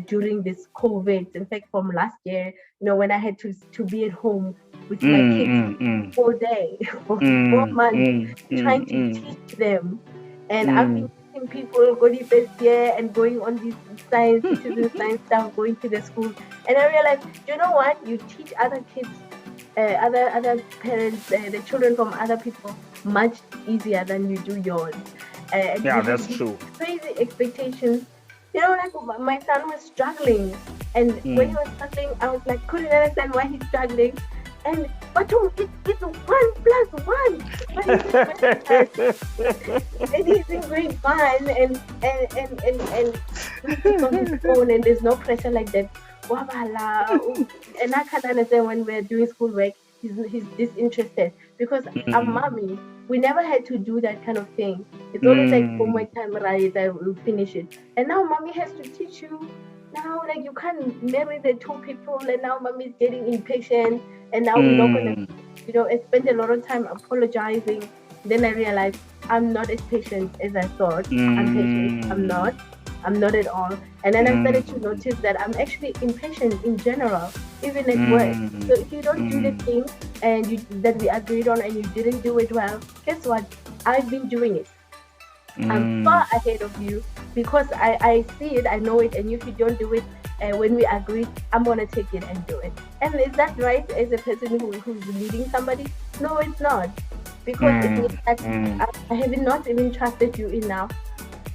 during this COVID. In fact, from last year, when I had to be at home with my kids all day for 4 months, trying to teach them. And I've been meeting people going first year and going on this citizen science stuff, going to the school. And I realized, you know what? You teach other kids, other parents, the children from other people much easier than you do yours. Yeah, that's true. Crazy expectations. Like my son was struggling, and when he was struggling, I was like, couldn't understand why he's struggling. And but it's 1 + 1. And he's in grade 1, and he's on his phone, and there's no pressure like that. And I can't understand when we're doing schoolwork, he's disinterested because our mommy, we never had to do that kind of thing. It's always like homework time, right? I will finish it. And now mommy has to teach you. Now, like, you can't marry the two people, and now mommy's getting impatient, and now we're not gonna, I spend a lot of time apologizing. Then I realized I'm not as patient as I thought. I'm patient. I'm not at all. And then I started to notice that I'm actually impatient in general, even at work. So if you don't do the thing that we agreed on and you didn't do it well, guess what? I've been doing it. I'm far ahead of you because I see it, I know it, and if you don't do it when we agree, I'm gonna take it and do it. And is that right as a person who's leading somebody? No, it's not, because it means that I have not even trusted you enough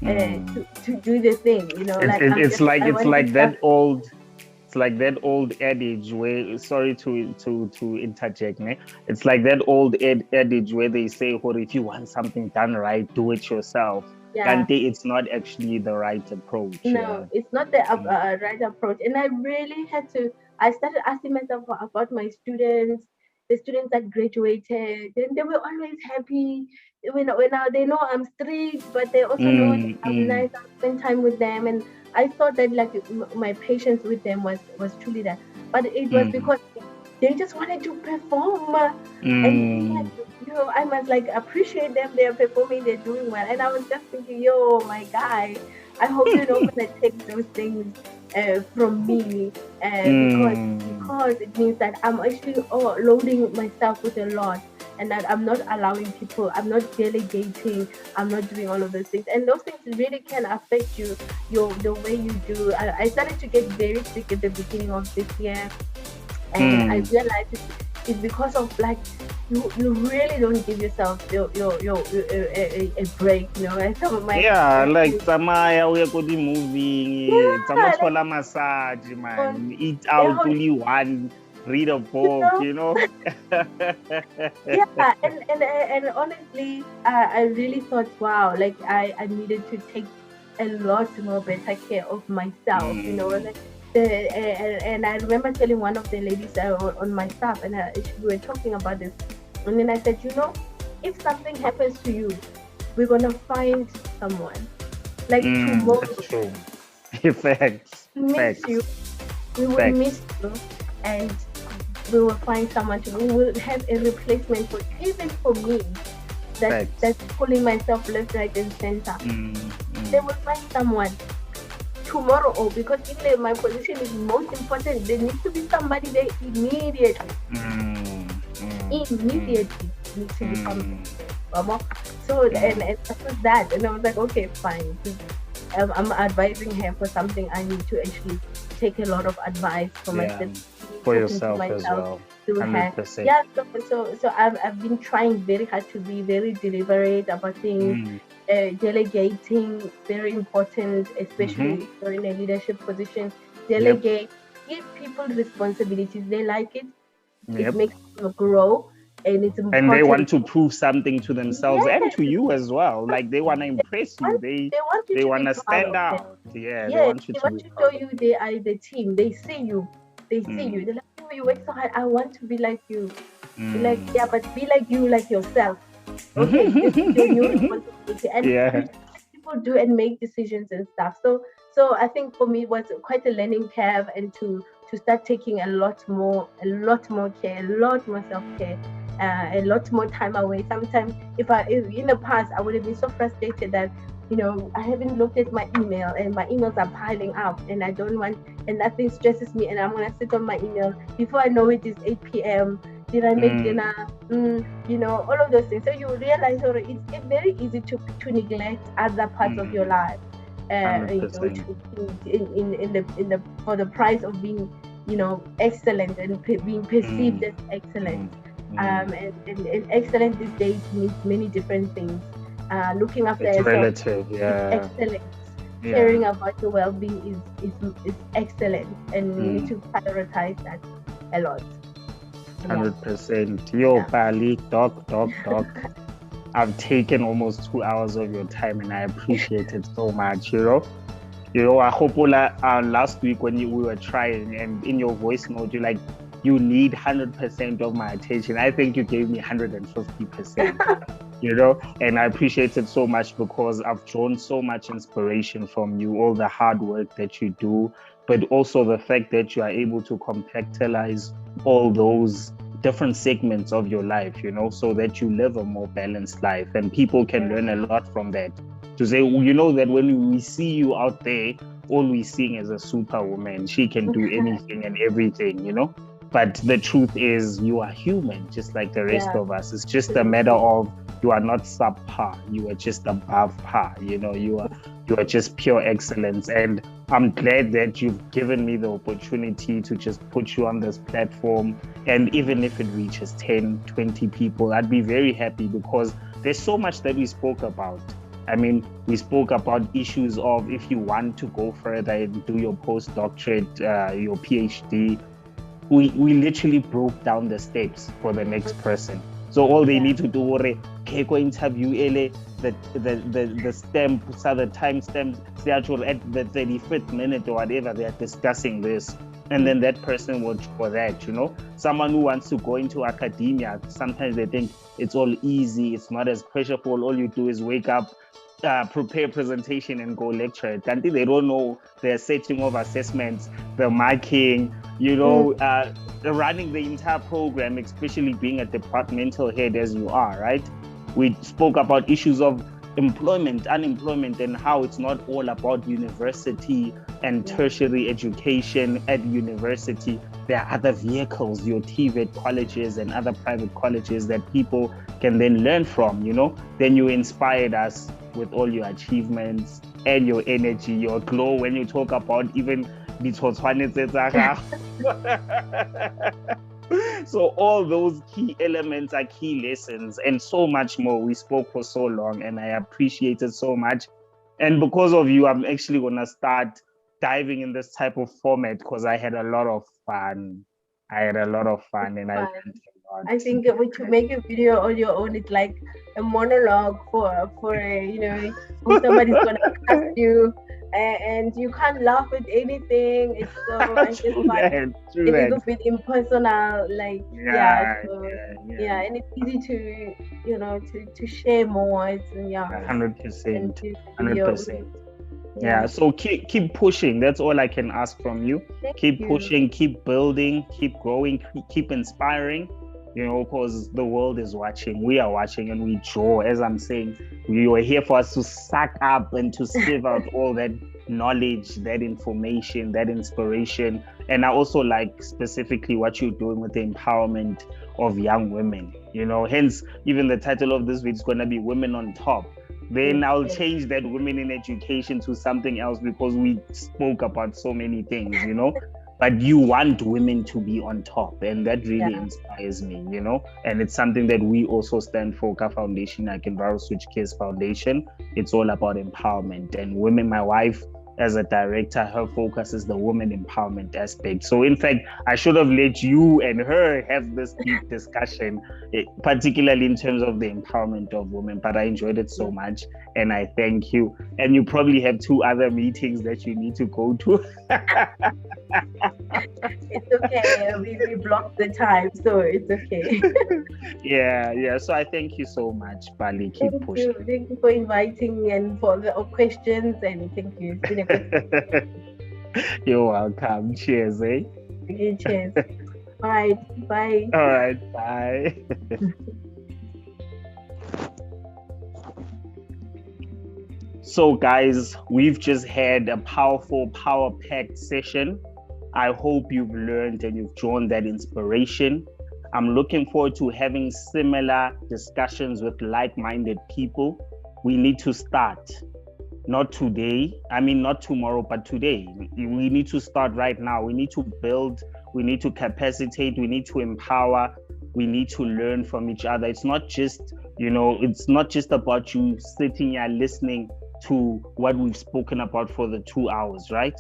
to do the thing. It's like that old adage where, sorry to interject, ne? It's like that old adage where they say, "Or if you want something done right, do it yourself." And it's not actually the right approach. No, it's not the right approach. And I really had to I started asking myself about my students, the students that graduated, and they were always happy. They know I'm strict, but they also know that I'm nice. I spend time with them, and I thought that like my patience with them was truly there. But it was because they just wanted to perform, and like, I must like appreciate them. They're performing, they're doing well, and I was just thinking, yo, my guy, I hope you're not gonna take those things from me, because it means that I'm actually loading myself with a lot, and that I'm not allowing people, I'm not delegating, I'm not doing all of those things, and those things really can affect you, the way you do. I started to get very sick at the beginning of this year, and I realized it's because of like you really don't give yourself a break, and some of my like Samaya, we are going moving, Samathola massage, man, eat out only one, read a book, Yeah, and honestly, I really thought, wow, like I needed to take a lot more better care of myself, like and I remember telling one of the ladies on my staff, and we were talking about this, and then I said, if something happens to you, we're gonna find someone like tomorrow. That's true. Facts. Miss you. We will miss you, and we will find someone we will have a replacement for even for me that's pulling myself left, right, and center. They will find someone tomorrow, because even my position is most important, there needs to be somebody there immediately. Immediately needs to be somebody. So and that was that, and I was like, okay, fine. I'm advising her for something I need to actually take a lot of advice for myself, for yourself as well. 100%. Yeah, so I've been trying very hard to be very deliberate about things. Delegating, very important, especially if you're in a leadership position. Delegate, give people responsibilities. They like it. It makes them grow. And it's important. And they want to prove something to themselves and to you as well. Like they want to impress you. They want to stand out. They want to show you they are the team. They see you. They're like, oh, you work so hard. I want to be like you. Like, yeah, but be like you, like yourself. Okay, this is your new responsibility. And people do and make decisions and stuff. So I think for me it was quite a learning curve, and to start taking a lot more care, a lot more self-care, a lot more time away. Sometimes if in the past I would have been so frustrated that I haven't looked at my email, and my emails are piling up, and I don't want, and that thing stresses me, and I'm gonna sit on my email. Before I know it, it's 8 p.m. Did I make dinner? All of those things. So you realize it's very easy to neglect other parts of your life, for the price of being, excellent and being perceived as excellent. And excellent these days means many different things. Looking after it's yourself relative, is excellent. Caring about your well-being is excellent, and we need to prioritize that a lot. 100%. Yo, Pali, doc. I've taken almost 2 hours of your time, and I appreciate it so much. I hope last week when we were trying, and in your voice note, you're like, you need 100% of my attention. I think you gave me 150%. And I appreciate it so much, because I've drawn so much inspiration from you, all the hard work that you do, but also the fact that you are able to compactualize all those different segments of your life, so that you live a more balanced life, and people can learn a lot from that. To say, that when we see you out there, all we're seeing is a superwoman. She can do anything and everything, But the truth is, you are human, just like the rest of us. It's just a matter of, you are not subpar. You are just above par. You are just pure excellence. And I'm glad that you've given me the opportunity to just put you on this platform. And even if it reaches 10, 20 people, I'd be very happy, because there's so much that we spoke about. I mean, we spoke about issues of, if you want to go further and do your postdoctorate, your PhD, we literally broke down the steps for the next person. So all they need to do is go interview the stamp, so the time stamp at the 35th minute or whatever, they are discussing this. and then that person will for that, someone who wants to go into academia, sometimes they think it's all easy, it's not as pressureful, all you do is wake up, prepare a presentation and go lecture it. Until they don't know the setting of assessments, the marking, running the entire program, especially being a departmental head as you are, right? We spoke about issues of employment, unemployment, and how it's not all about university and tertiary education at university. There are other vehicles, your TVET colleges and other private colleges that people can then learn from, Then you inspired us with all your achievements and your energy, your glow when you talk about even the So all those key elements are key lessons and so much more. We spoke for so long and I appreciate it so much. And because of you, I'm actually going to start diving in this type of format because I had a lot of fun. And I learned a lot. I think to make a video on your own, it's like a monologue for somebody's going to ask you. And you can't laugh at anything. It's so it's a little bit impersonal, like and it's easy to share more. It's 100%. Yeah, so keep pushing. That's all I can ask from you. Keep pushing, keep building, keep growing, keep inspiring. Because the world is watching, we are watching, and we draw. As I'm saying, you are here for us to suck up and to sieve out all that knowledge, that information, that inspiration. And I also like specifically what you're doing with the empowerment of young women. Hence, even the title of this video is going to be Women on Top. Then I'll change that women in education to something else because we spoke about so many things, But you want women to be on top, and that really inspires me, And it's something that we also stand for, Ka Foundation, like Enviro Switch Cares Foundation. It's all about empowerment. And women, my wife, as a director, her focus is the women empowerment aspect. So in fact, I should have let you and her have this deep discussion, particularly in terms of the empowerment of women. But I enjoyed it so much, and I thank you. And you probably have 2 other meetings that you need to go to. It's okay. We blocked the time, so it's okay. Yeah. So I thank you so much, Bali. Keep pushing. Thank you for inviting me and for the questions, and thank you. It's been a good You're welcome. Cheers, eh? Okay, cheers. All right, bye. All right, bye. So guys, we've just had a powerful, power-packed session. I hope you've learned and you've drawn that inspiration. I'm looking forward to having similar discussions with like-minded people. We need to start. Not today, not tomorrow, but today. We need to start right now. We need to build, we need to capacitate, we need to empower, we need to learn from each other. It's not just, it's not just about you sitting here listening to what we've spoken about for the 2 hours, right?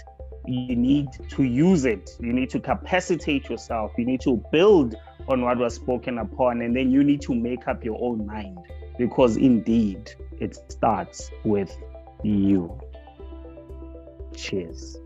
You need to use it. You need to capacitate yourself. You need to build on what was spoken upon, and then you need to make up your own mind, because indeed it starts with you. Cheers.